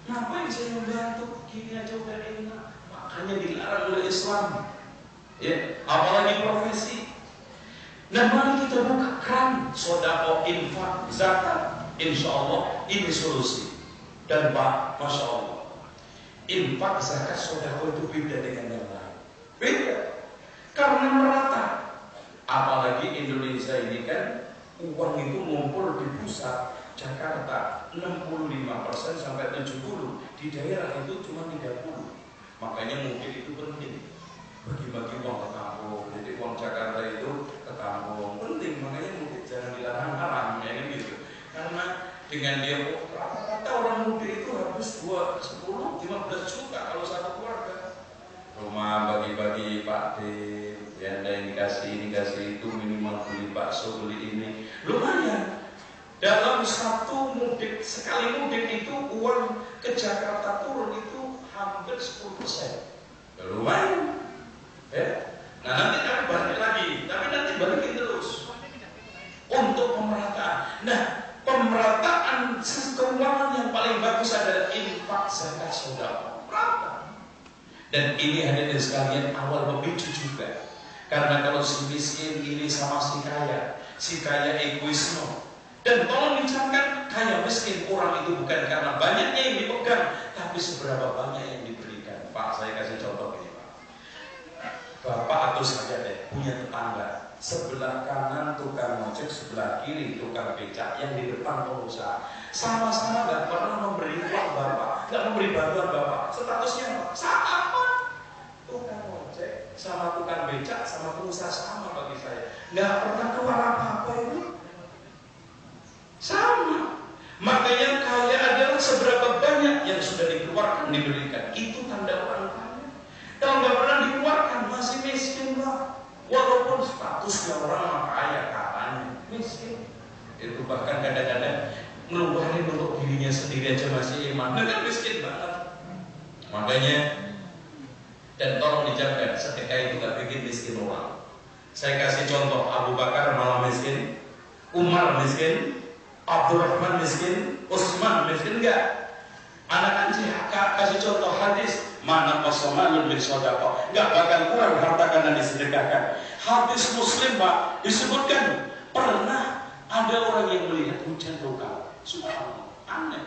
Ngapain saya membantu? Gini aja udah enak. Makanya dilarang oleh Islam. Ya, apalagi profesi. Nah, mari kita buka keran sedekah, infak, zakat. Insya Allah ini solusi. Dan Pak, Masya Allah, infak, zakat, sedekah itu beda dengan yang lain. Beda. Karena merata. Apalagi Indonesia ini kan uang itu ngumpul di pusat Jakarta 65% sampai 70%, di daerah itu cuma 30%. Makanya mungkin itu penting bagi-bagi uang ke kampung. Jadi uang Jakarta itu ke kampung penting, makanya mungkin jangan dilarang-larang ya gitu. Karena dengan dia rata-rata orang mudik itu habis 10-15 juta kalau satu keluarga. Rumah bagi-bagi Pak D, ya ada yang dikasih ini kasih itu, minimal beli bakso beli ini, lumayan. Dalam satu mudik, sekali mudik itu uang ke Jakarta turun itu hampir 10%, lumayan. Ya. Nah nanti kan Dan ini hadirin sekalian awal pemicu juga. Karena kalau si miskin ini sama si kaya egoisme. Dan tolong dicamkan, kaya miskin orang itu bukan karena banyaknya yang dipegang, tapi seberapa banyak yang diberikan. Pak, saya kasih contoh ini Pak. Bapak atau saya deh punya tetangga, sebelah kanan tukang ojek, sebelah kiri tukang becak, yang di depan pengusaha. Sama-sama gak pernah memberi uang Bapak, gak memberi bantuan Bapak. Statusnya apa? Sama. Tukang ojek sama tukang becak sama pengusaha sama bagi saya. Gak pernah keluar apa-apa itu. Sama. Makanya kaya adalah seberapa banyak yang sudah dikeluarkan diberikan. Itu tanda orang kaya. Kalau nggak pernah dikeluarkan masih miskin lah. Walaupun statusnya orang kaya katanya miskin. Itu bahkan kadang-kadang ngeluarin untuk dirinya sendiri aja masih iman. Nah kan miskin banget. Makanya dan tolong dijaga sedekah itu nggak bikin miskin orang. Saya kasih contoh, Abu Bakar malah miskin, Umar miskin, Abdurrahman miskin, Utsman miskin enggak? Anak anjing kasih contoh hadis, mana qasamalun min shadaqah, enggak bakal kurang harta karena disedekahkan. Hadis Muslim Pak disebutkan pernah ada orang yang melihat hujan lokal. Subhanallah, aneh.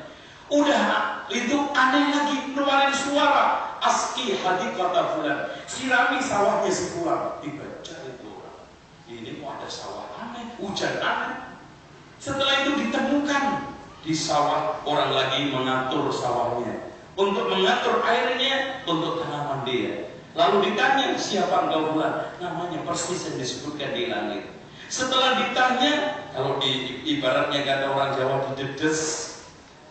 Udah itu aneh lagi keluarin suara aski hadiqata fulan, sirami sawahnya si fulan. Dibaca itu orang, ini kok ada sawah aneh, hujan aneh. Setelah itu ditemukan di sawah orang lagi mengatur sawahnya untuk mengatur airnya untuk tanaman dia. Lalu ditanya siapa engkau bulan, namanya persis yang disebutkan di langit. Setelah ditanya, kalau di ibaratnya kata orang Jawa didedes,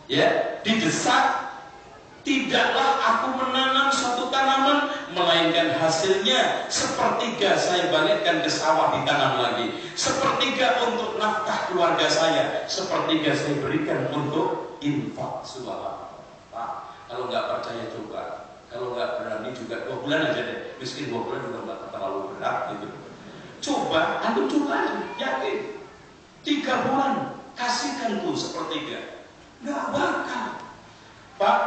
ya didesak, tidaklah aku menanam suatu tanaman melainkan hasilnya sepertiga saya balikkan ke sawah ditanam lagi, sepertiga untuk nafkah keluarga saya, sepertiga saya berikan untuk infak. Subhanallah. Pak, kalau nggak percaya coba, kalau nggak berani juga 2 bulan aja deh, miskin 2 bulan juga nggak terlalu berat gitu. Coba, antum coba aja, yakin 3 bulan kasihkan tuh sepertiga, nggak bakal. Pak,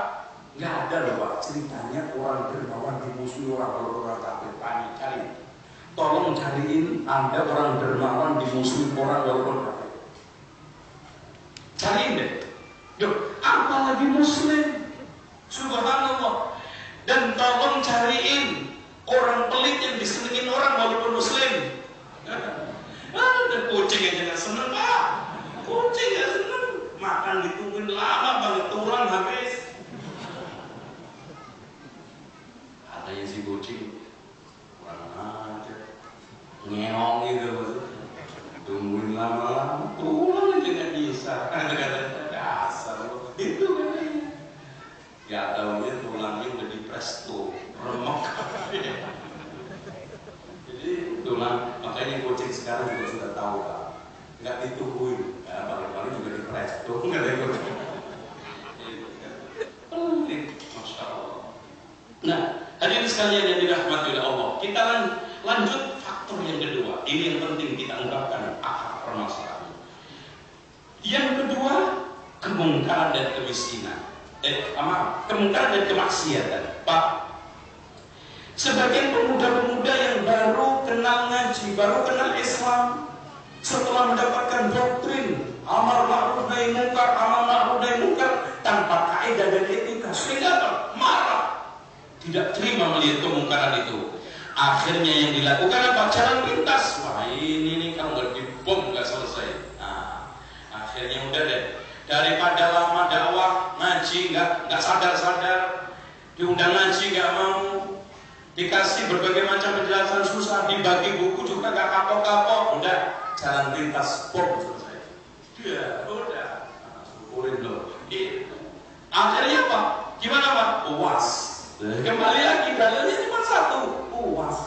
nggak ada loh Pak ceritanya orang dermawan dimusuhi orang kafir. Tanya, cari, tolong cariin ada orang dermawan dimusuhi orang kafir. Cariin deh. Duh, apalagi Muslim. Subhanallah. Dan tolong cariin orang pelit yang disenengin orang walaupun Muslim. Ada kucing aja nggak seneng Pak. Kucing nggak seneng. Makan ditungguin lama banget, tulang habis. Katanya si kucing kurang aja, ngeong gitu, tungguin lama-lama, tulang aja nggak bisa. Kata-kata dasar itu katanya. Ya taunya tulangnya udah dipresto, remuk. Jadi tulang, makanya kucing sekarang juga sudah tahu Pak, nggak ditungguin, ya, paling-paling juga dipresto, nggak ada kucing. Masya Allah. Nah, hadirin sekalian yang dirahmati oleh Allah, kita lanjut faktor yang kedua. Ini yang penting kita ungkapkan akar permasalahan. Yang kedua, kemungkaran dan kemiskinan. Kemungkaran dan kemaksiatan. Pak, sebagian pemuda-pemuda yang baru kenal ngaji, baru kenal Islam, setelah mendapatkan doktrin amar ma'ruf nahi munkar, amar ma'ruf nahi munkar tanpa kaidah dan etika, sehingga marah, tidak terima melihat kemungkaran itu. Akhirnya yang dilakukan apa? Jalan pintas. Wah ini nih kalau nggak dibom nggak selesai. Nah, akhirnya udah deh, daripada lama dakwah ngaji nggak sadar, diundang ngaji nggak mau, dikasih berbagai macam penjelasan susah, dibagi buku juga nggak kapok-kapok, udah jalan pintas, bom selesai. Ya udah, syukurin loh. Akhirnya apa? Gimana Pak? UAS. Kembali lagi dalilnya cuma satu, UAS.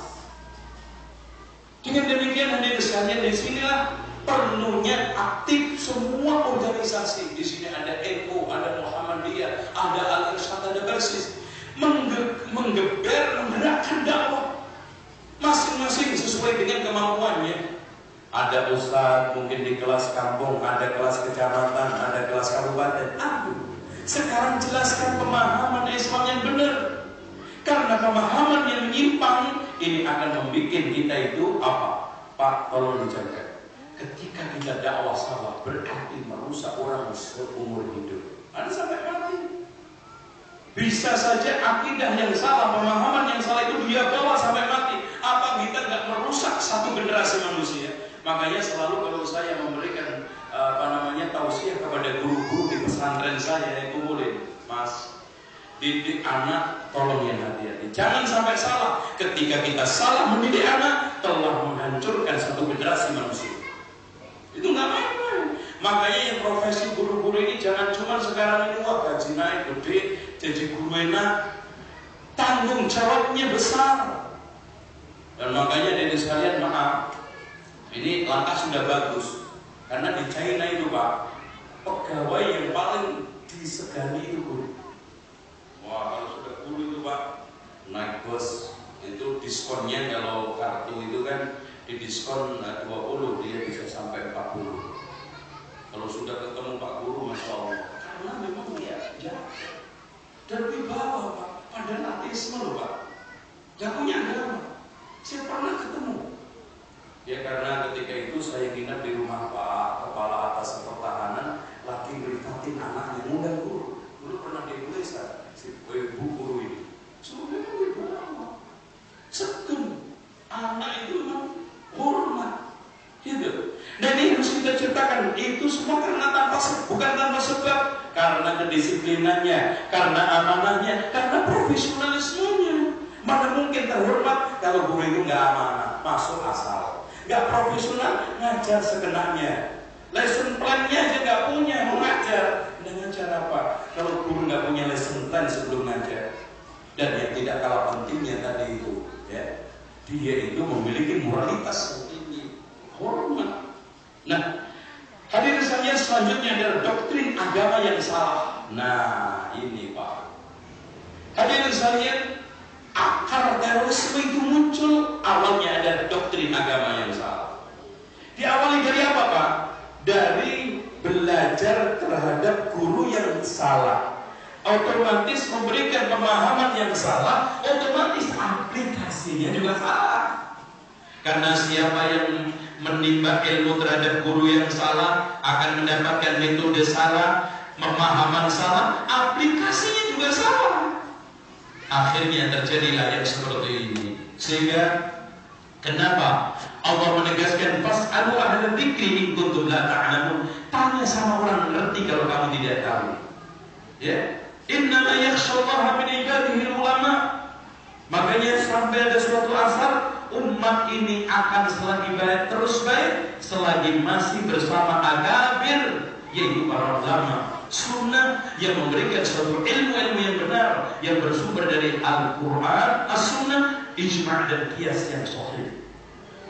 Dengan demikian hadirin sekalian, di sinilah perlunya aktif semua organisasi. Di sini ada NU, ada Muhammadiyah, ada Al-Irsyad, ada Persis, menggeber, menggerakkan dakwah masing-masing sesuai dengan kemampuannya. Ada ustaz mungkin di kelas kampung, ada kelas kecamatan, ada kelas kabupaten. Sekarang jelaskan pemahaman Islam yang benar. Karena pemahaman menyimpang, ini akan membuat kita itu apa? Pak, tolong dijaga. Ketika kita dakwah salah, berarti merusak orang seumur hidup. Ada sampai mati. Bisa saja akidah yang salah, pemahaman yang salah itu dia bawa sampai mati. Apa kita nggak merusak satu generasi manusia? Makanya selalu kalau saya memberikan tausiah kepada guru-guru di pesantren saya, itu boleh, Mas, didik anak tolong yang hati-hati. Jangan sampai salah. Ketika kita salah mendidik anak, telah menghancurkan satu generasi manusia. Itu nggak main-main. Makanya yang profesi guru-guru ini jangan cuma sekarang ini wah gaji naik gede jadi guru enak, tanggung jawabnya besar. Dan makanya dari sekalian maaf, ini langkah sudah bagus karena di China itu Pak, pegawai yang paling disegani itu guru. Wah kalau sudah guru itu Pak naik bus itu diskonnya, kalau kartu itu kan di diskon 20 dia bisa sampai 40. Kalau sudah ketemu Pak Guru, Masya Allah, karena memang dia jaga dan wibawa Pak, padahal ateisme loh Pak, gak punya agama. Saya pernah ketemu ya, karena ketika itu saya nginep di rumah Pak Kepala Atas Pertahanan, lagi beritatin anaknya ngundang guru. Dulu pernah ditulis si Bu Guru ini, sebenarnya wibawa, segen, anak itu memang hormat, gitu. Dan ini harus kita ceritakan, itu semua karena bukan tanpa sebab, karena kedisiplinannya, karena amanahnya, karena profesionalismenya. Mana mungkin terhormat kalau guru itu nggak amanah, masuk asal, nggak profesional, ngajar sekenanya, lesson plan-nya aja nggak punya, mau ngajar, dengan cara apa? Kalau guru nggak punya lesson plan sebelum ngajar, dan yang tidak kalah pentingnya tadi itu, ya, dia itu memiliki moralitas yang tinggi, hormat. Nah, hadirin sekalian, selanjutnya adalah doktrin agama yang salah. Nah, ini Pak. Hadirin sekalian, akar terorisme itu muncul awalnya ada doktrin agama yang salah. Diawali dari apa Pak? Dari belajar terhadap guru yang salah. Otomatis memberikan pemahaman yang salah, otomatis aplikasinya juga salah. Karena siapa yang menimba ilmu terhadap guru yang salah akan mendapatkan metode salah, pemahaman salah, aplikasinya juga salah. Akhirnya terjadilah yang seperti ini. Sehingga kenapa Allah menegaskan fas'alu ahla dzikri in kuntum la ta'lamun. Tanya sama orang ngerti kalau kamu tidak tahu. Ya, innama yakhshallaha min ibadihi ulama. Makanya sampai ada suatu asar, umat ini akan selagi baik terus baik selagi masih bersama akabir, yaitu para ulama sunnah yang memberikan suatu ilmu-ilmu yang benar yang bersumber dari Al-Quran, As-Sunnah, ijma' dan qiyas yang sahih.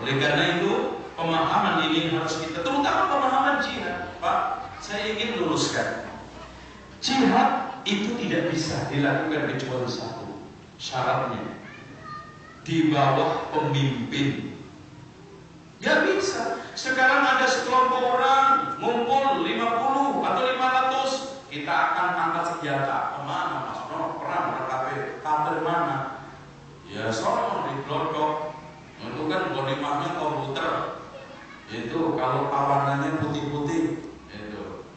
Oleh karena itu pemahaman ini harus kita, terutama pemahaman jihad. Pak, saya ingin luruskan, jihad itu tidak bisa dilakukan kecuali satu syaratnya, di bawah pemimpin. Gak bisa. Sekarang ada sekelompok orang ngumpul 50 atau 500, kita akan angkat senjata. Kemana Mas? No, perang kafir mana? Ya sono di Glodok. Itu kan godimahnya komputer. Itu kalau awanannya putih-putih,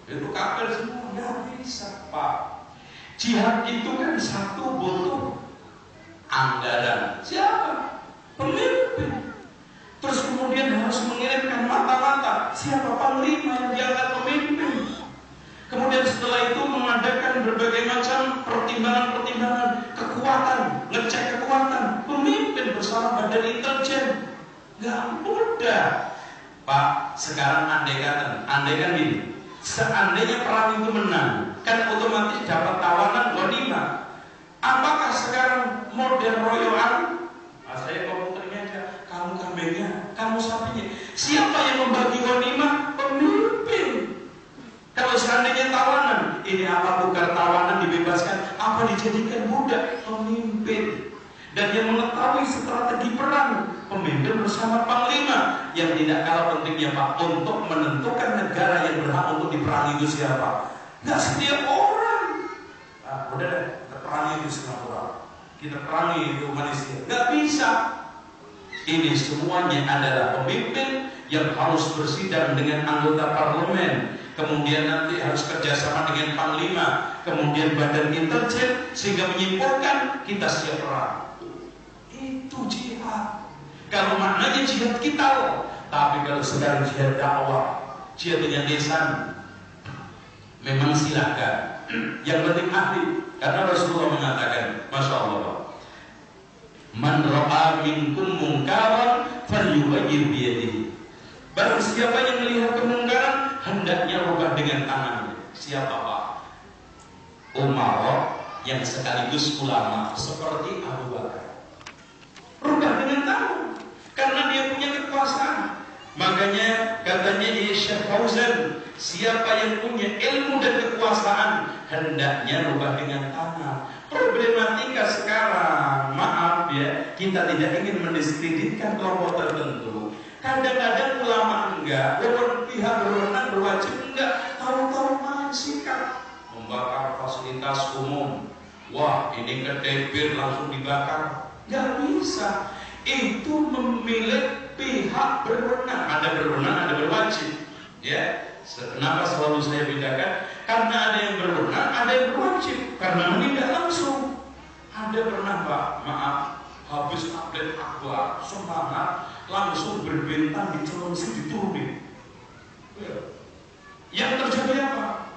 itu kafir semua. Gak bisa Pak. Jihad itu kan satu butuh anggaran. Siapa? Pemimpin. Terus kemudian harus mengirimkan mata-mata. Siapa panglima yang diangkat pemimpin? Kemudian setelah itu mengadakan berbagai macam pertimbangan-pertimbangan kekuatan, ngecek kekuatan. Pemimpin bersama badan intelijen. Gak mudah Pak. Sekarang andai kan gini, seandainya perang itu menang, kan otomatis dapat tawanan ghanimah. Apakah sekarang model royoan? Saya komputernya aja, kamu kambingnya, kamu sapinya. Siapa yang membagi ghanimah? Pemimpin. Kalau seandainya tawanan, ini apa tukar tawanan dibebaskan, apa dijadikan budak? Pemimpin. Dan yang mengetahui strategi perang, pemimpin bersama panglima. Yang tidak kalah pentingnya Pak, untuk menentukan negara yang berhak untuk diperangi itu siapa. Nggak setiap orang. Nah, udah deh, perangi itu Singapura. kita perangi humanisme. Nggak bisa. Ini semuanya adalah pemimpin yang harus bersidang dengan anggota parlemen, kemudian nanti harus kerjasama dengan panglima, kemudian badan intelijen, sehingga menyimpulkan kita siap perang. Itu jihad. Kalau maknanya jihad kita loh. Tapi kalau sekarang jihad dakwah, jihad dengan lisan, memang silakan. Yang penting ahli, karena Rasulullah mengatakan, Masya Allah, man ra'a minkum munkaran falyughayyir biyadihi. Barang siapa yang melihat kemungkaran, hendaknya rubah dengan tangannya. Siapa Pak? Umar yang sekaligus ulama seperti Abu Bakar. Rubah dengan tangan, karena dia punya kekuasaan. Makanya katanya Syekh Fauzan, siapa yang punya ilmu dan kekuasaan hendaknya rubah dengan tangan. Problematika sekarang, maaf ya, kita tidak ingin mendiskreditkan kelompok tertentu. Kadang-kadang ulama enggak, pihak berwenang berwajib enggak, tahu-tahu main sikap membakar fasilitas umum. Wah, ini ketebir langsung dibakar. Enggak bisa. Itu memilih pihak berwenang. Ada berwenang, ada berwajib. Ya, kenapa selalu saya bedakan? Karena ada yang berwenang, ada yang berwajib. Karena menindak langsung. Ada pernah Pak, maaf, habis update akbar, semangat, langsung berbentang di Cilengsi diturunin. Yang terjadi apa?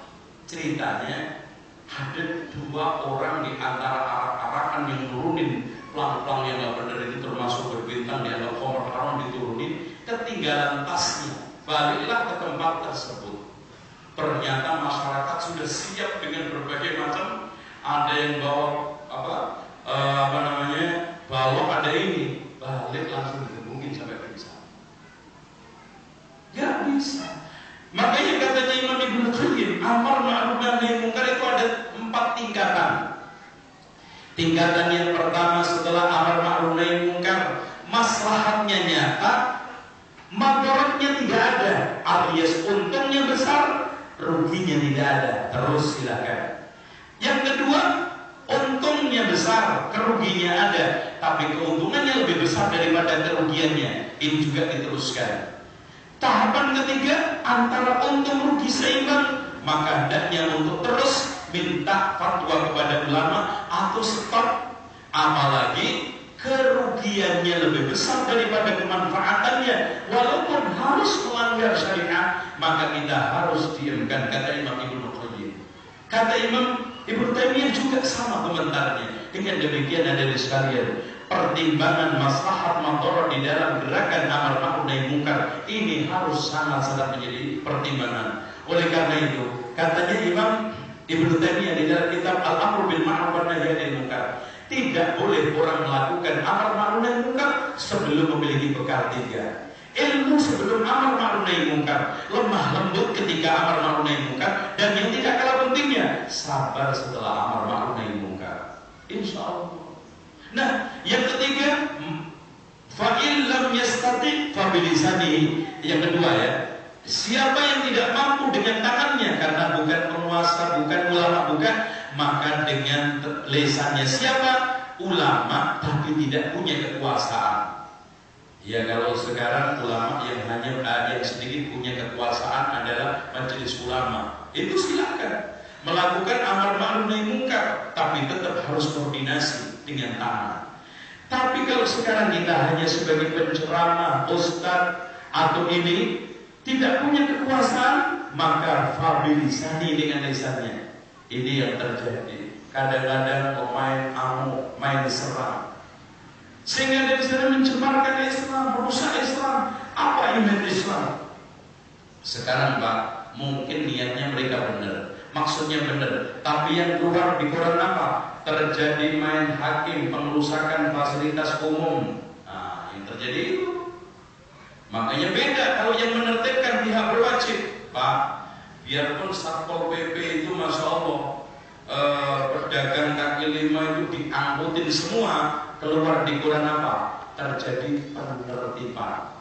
Ceritanya ada 2 orang di antara arak-arakan yang nurunin pelang-pelang yang nggak benar itu, termasuk berbintang dianggap Komar Haram diturunin, ketinggalan tasnya, baliklah ke tempat tersebut. Ternyata masyarakat sudah siap dengan berbagai macam, ada yang bawa balok, ada ini, balik langsung dihubungin sampai pingsan. Gak bisa. Makanya katanya Imam Ibnu Qayyim, amar ma'ruf nahi munkar itu ada 4 tingkatan. Tingkatan yang pertama setelah amar ma'ruf nahi munkar, maslahatnya nyata, madaratnya tidak ada, alias untungnya besar, ruginya tidak ada. Terus silakan. Yang kedua, untungnya besar, kerugiannya ada, tapi keuntungannya lebih besar daripada kerugiannya. Ini juga diteruskan. Tahapan ketiga, antara untung rugi seimbang, maka hendaknya untuk terus minta fatwa kepada ulama atau stop. Apalagi kerugiannya lebih besar daripada kemanfaatannya, walaupun harus melanggar syariat, maka kita harus diamkan, kata Imam Ibnu Qayyim. Kata Imam Ibnu Taimiyah juga sama komentarnya. Dengan demikian ada sekalian, pertimbangan maslahat madarat di dalam gerakan amar ma'ruf nahi munkar ini harus sangat-sangat menjadi pertimbangan. Oleh karena itu, katanya Imam Ibnu Taimiyah di dalam kitab Al-Amru bil Ma'ruf wan Nahyi 'anil Munkar, tidak boleh orang melakukan amar ma'ruf nahi munkar sebelum memiliki bekal 3. Ilmu sebelum amar ma'ruf nahi munkar, lemah lembut ketika amar ma'ruf nahi munkar, dan yang tidak kalah pentingnya, sabar setelah amar ma'ruf nahi munkar. Insyaallah. Nah, yang ketiga, fa'il lam yastati' fa bilisanihi. Yang kedua ya, siapa yang tidak mampu dengan tangannya karena bukan penguasa, bukan ulama, bukan, maka dengan lisannya. Siapa? Ulama tapi tidak punya kekuasaan. Ya, kalau sekarang ulama yang hanya yang sedikit punya kekuasaan adalah majelis ulama. Itu silakan melakukan amar ma'ruf nahi munkar, tapi tetap harus koordinasi dengan tangan. Tapi kalau sekarang kita hanya sebagai penceramah, ustaz atau ini tidak punya kekuasaan, maka fabilisani dengan lisannya. Ini yang terjadi. Kadang-kadang pemain amuk, main serang, sehingga dia bisa mencemarkan Islam, merusak Islam. Apa image Islam? Sekarang Pak, mungkin niatnya mereka benar, maksudnya benar, tapi yang keluar di Quran apa? Terjadi main hakim, pengerusakan fasilitas umum. Nah, yang terjadi itu. Makanya beda kalau yang menertibkan pihak berwajib, Pak. Biarpun Satpol PP itu Masya Allah, pedagang kaki 5 itu diangkutin semua, keluar di Quran apa? Terjadi penertiban.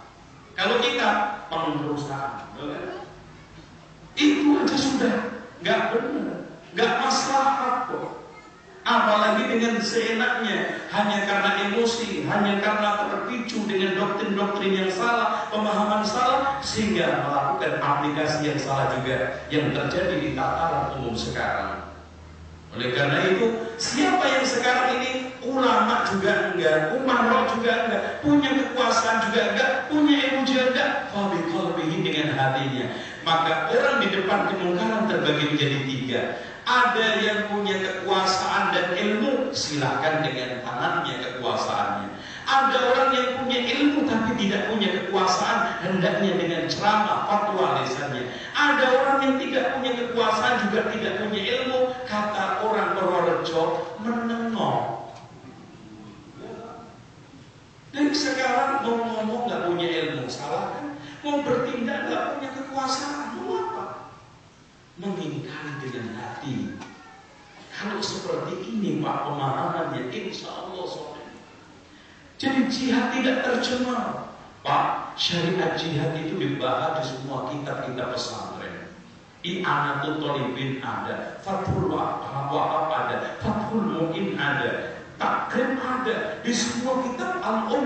Kalau kita pengerusakan, itu aja sudah nggak benar, nggak maslahat kok. Apalagi dengan seenaknya, hanya karena emosi, hanya karena terpicu dengan doktrin-doktrin yang salah, pemahaman salah, sehingga melakukan aplikasi yang salah juga yang terjadi di tataran umum sekarang. Oleh karena itu, siapa yang sekarang ini ulama juga enggak, umarok juga enggak, punya kekuasaan juga enggak, punya ilmu juga enggak, fabiqalbihi dengan hatinya, maka orang di depan kemungkaran terbagi menjadi tiga. Ada yang punya kekuasaan dan ilmu, silakan dengan tangannya kekuasaannya. Ada orang yang punya ilmu tapi tidak punya kekuasaan, hendaknya dengan ceramah, fatwa lisannya. Ada orang yang tidak punya kekuasaan juga tidak punya ilmu, kata orang Purworejo, menengok. Dan sekarang mau ngomong nggak punya ilmu, salah kan? Mau bertindak nggak punya kekuasaan, mau apa? Mengingkari dengan hati. Kalau seperti ini Pak pemahamannya, insya Allah soleh. Jadi jihad tidak tercemar. Pak, syariat jihad itu dibahas di semua kitab-kitab pesantren. I'anatul Thalibin ada, Fathul Wahab ada, Fathul Mu'in ada, Takrim ada, di semua kitab ada.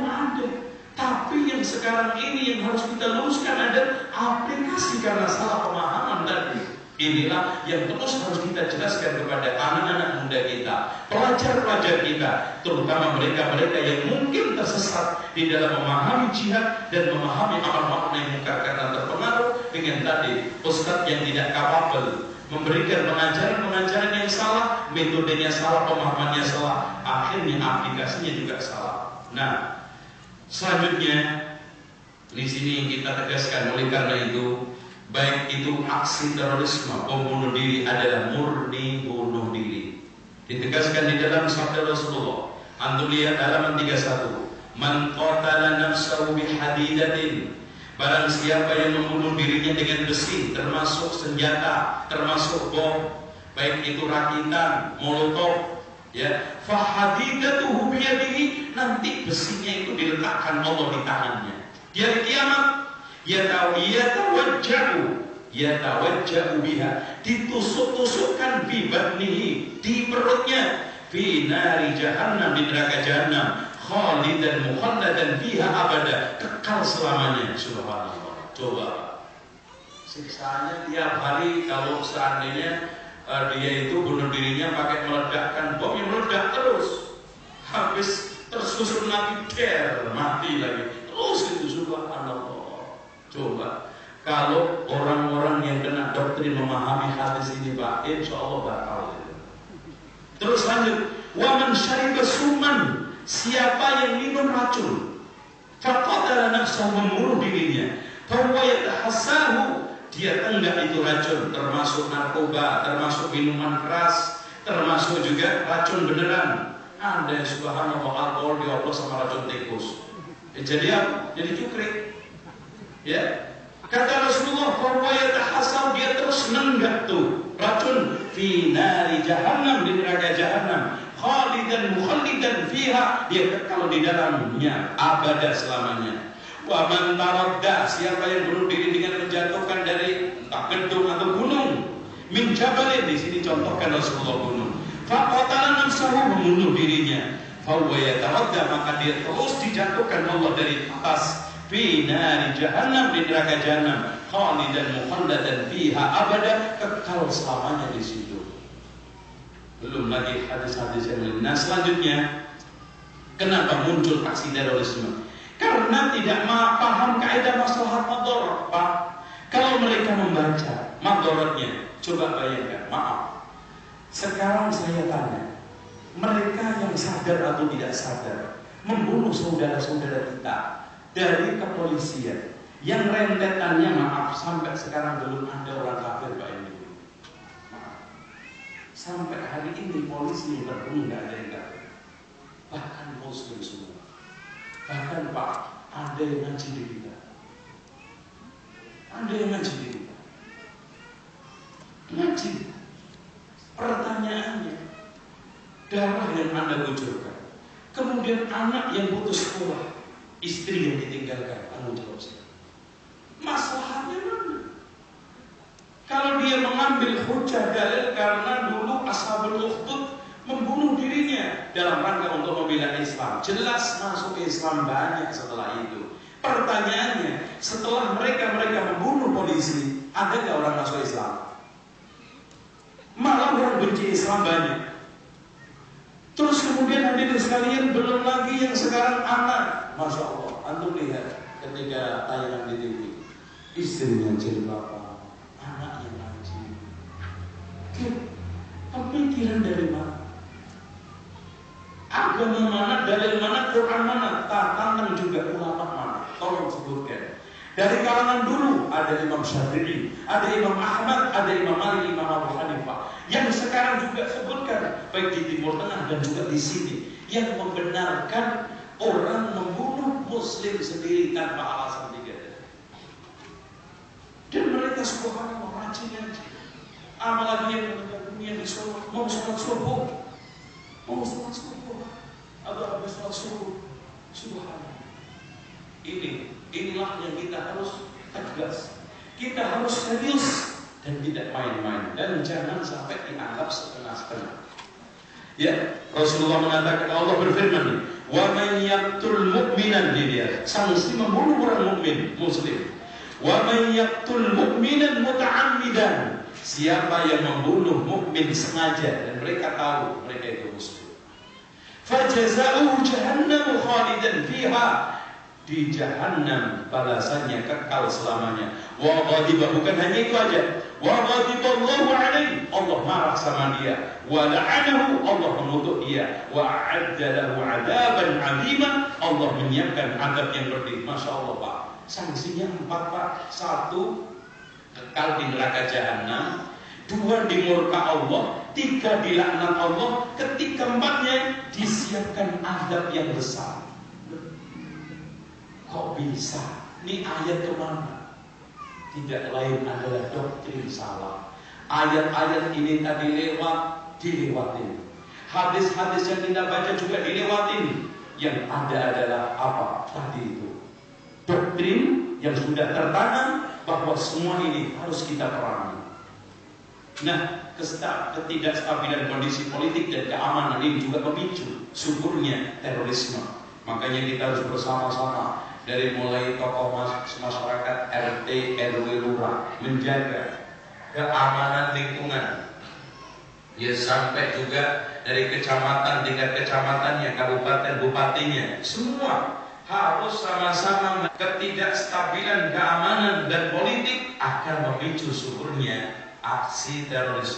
Tapi yang sekarang ini yang harus kita luruskan ada aplikasi karena salah pemahaman tadi. Inilah yang terus harus kita jelaskan kepada anak-anak muda kita, pelajar-pelajar kita, terutama mereka-mereka yang mungkin tersesat di dalam memahami jihad dan memahami amal makna yang mungkar karena terpengaruh dengan tadi ustadz yang tidak kapabel memberikan pengajaran-pengajaran yang salah, metodenya salah, pemahamannya salah, akhirnya aplikasinya juga salah. Nah, selanjutnya di sini kita tegaskan, oleh karena itu baik itu aksi terorisme, pembunuh diri adalah murni bunuh diri. Ditegaskan di dalam sabda Rasulullah. Antum lihat halaman 31. Man qatala nafsahu bihadidatin. Barang siapa yang membunuh dirinya dengan besi, termasuk senjata, termasuk bom, baik itu rakitan, molotov, ya, fahadidatuhu biyadihi, nanti besinya itu diletakkan Allah di tangannya. Di hari kiamat yatawajja'u biha, ditusuk-tusukkan bi batnihi, di perutnya, fi nari jahannam, di neraka jahannam, khalidan mukhalladan fiha abada, kekal selamanya. Subhanallah. Coba siksanya tiap hari. Kalau seandainya dia itu bunuh dirinya pakai meledakkan bom yang meledak terus, habis tersusun lagi mati lagi terus, itu subhanallah. Coba kalau orang-orang yang kena doktrin memahami hadis ini, Pak, insya Allah bakal. Terus lanjut, wa man syariba summan, siapa yang minum racun, faqatala nafsahu, membunuh dirinya, fa huwa yatahassahu, dia tenggak itu racun, termasuk narkoba, termasuk minuman keras, termasuk juga racun beneran. Ada subhanallah alkohol dioplos sama racun tikus. Jadi apa? Jadi cukrik. Ya, kata Rasulullah, bahwa yatahassaw, dia terus nenggak tuh racun, fi nari jahannam, di neraka jahannam, khalidan mukhallidan fiha, dia kekal di dalamnya abada selamanya. Wa man taradda, siapa yang bunuh diri dengan menjatuhkan dari entah gedung atau gunung, min jabalin, di sini contohkan Rasulullah gunung, faqatala nafsahu, membunuh dirinya, fa huwa yataradda, maka dia terus dijatuhkan Allah dari atas, fi nari jahannam, di neraka jahannam, khalidan mukhalladan fiha abada, kekal selamanya di situ. Belum lagi hadis-hadis yang lain. Nah, selanjutnya, kenapa muncul aksi terorisme? Karena tidak paham kaidah maslahat madarat, Pak. Kalau mereka membaca madaratnya, coba bayangkan, maaf. Sekarang saya tanya, mereka yang sadar atau tidak sadar membunuh saudara-saudara kita dari kepolisian yang rentetannya, maaf, sampai sekarang belum ada orang kafir, Pak, ini. Maaf. Sampai hari ini polisi yang berbunuh nggak ada yang kafir, bahkan muslim semua. Bahkan Pak, ada yang ngaji di kita, ada yang ngaji di kita, ngaji. Pertanyaannya, darah yang Anda kucurkan, kemudian anak yang putus sekolah, istri yang ditinggalkan, tanggung jawab saya. Masalahnya mana? Kalau dia mengambil hujah dalil karena dulu ashabul ukhdud membunuh dirinya dalam rangka untuk membela Islam. Jelas masuk Islam banyak setelah itu. Pertanyaannya, setelah mereka membunuh polisi, ada nggak orang masuk Islam? Malah orang benci Islam banyak. Terus kemudian hadirin sekalian, belum lagi yang sekarang anak, masya Allah, antum lihat ketika tayangan di TV, istrinya jilbab, anaknya ngaji. Pemikiran dari mana? Agama mana, dalil mana, Quran mana, tantang juga ulama mana? Tolong sebutkan. Dari kalangan dulu ada Imam Syafi'i, ada Imam Ahmad, ada Imam Malik, Imam Abu Hanifah. Yang sekarang juga sebutkan, baik di Timur Tengah dan juga di sini, yang membenarkan orang membunuh Muslim sendiri tanpa alasan tiga. Dan mereka subhanallah rajin aja. Apalagi yang meninggal dunia di sholat, mau sholat subuh, atau habis sholat subuh, subhanallah. Inilah yang kita harus tegas, kita harus serius dan tidak main-main, dan jangan sampai dianggap setengah-setengah. Ya, Rasulullah mengatakan, Allah berfirman, wa man yaqtul mu'minan, dia sanksi membunuh orang mukmin muslim. Wa man yaqtul mu'minan muta'ammidan, siapa yang membunuh mukmin sengaja dan mereka tahu mereka itu muslim, fajaza'uhu jahannam khalidan fiha, di jahannam balasannya kekal selamanya. Wa ghadiba, bukan hanya itu aja, wa ghadiballahu alaihi, Allah marah sama dia, wa la'anahu, Allah mengutuk dia, wa a'adda lahu 'adaban 'azima, Allah menyiapkan azab yang pedih. Masya Allah Pak, sanksinya 4 Pak. 1, kekal di neraka jahanam. 2, di murka Allah. 3, dilaknat Allah. Ketiga 4-nya disiapkan azab yang besar. Kok bisa? Ini ayat kemana? Tidak lain adalah doktrin salah. Ayat-ayat ini tadi dilewatin. Hadis-hadis yang kita baca juga dilewatin. Yang ada adalah apa? Tadi itu doktrin yang sudah tertanam bahwa semua ini harus kita perangi. Nah, ketidakstabilan kondisi politik dan keamanan ini juga memicu suburnya terorisme. Makanya kita harus bersama-sama, dari mulai tokoh masyarakat, RT, RW, lurah, menjaga keamanan lingkungan. Ya, sampai juga dari kecamatan, tingkat kecamatannya, kabupaten, bupatinya, semua harus sama-sama. Ketidakstabilan keamanan dan politik akan memicu suburnya aksi terorisme.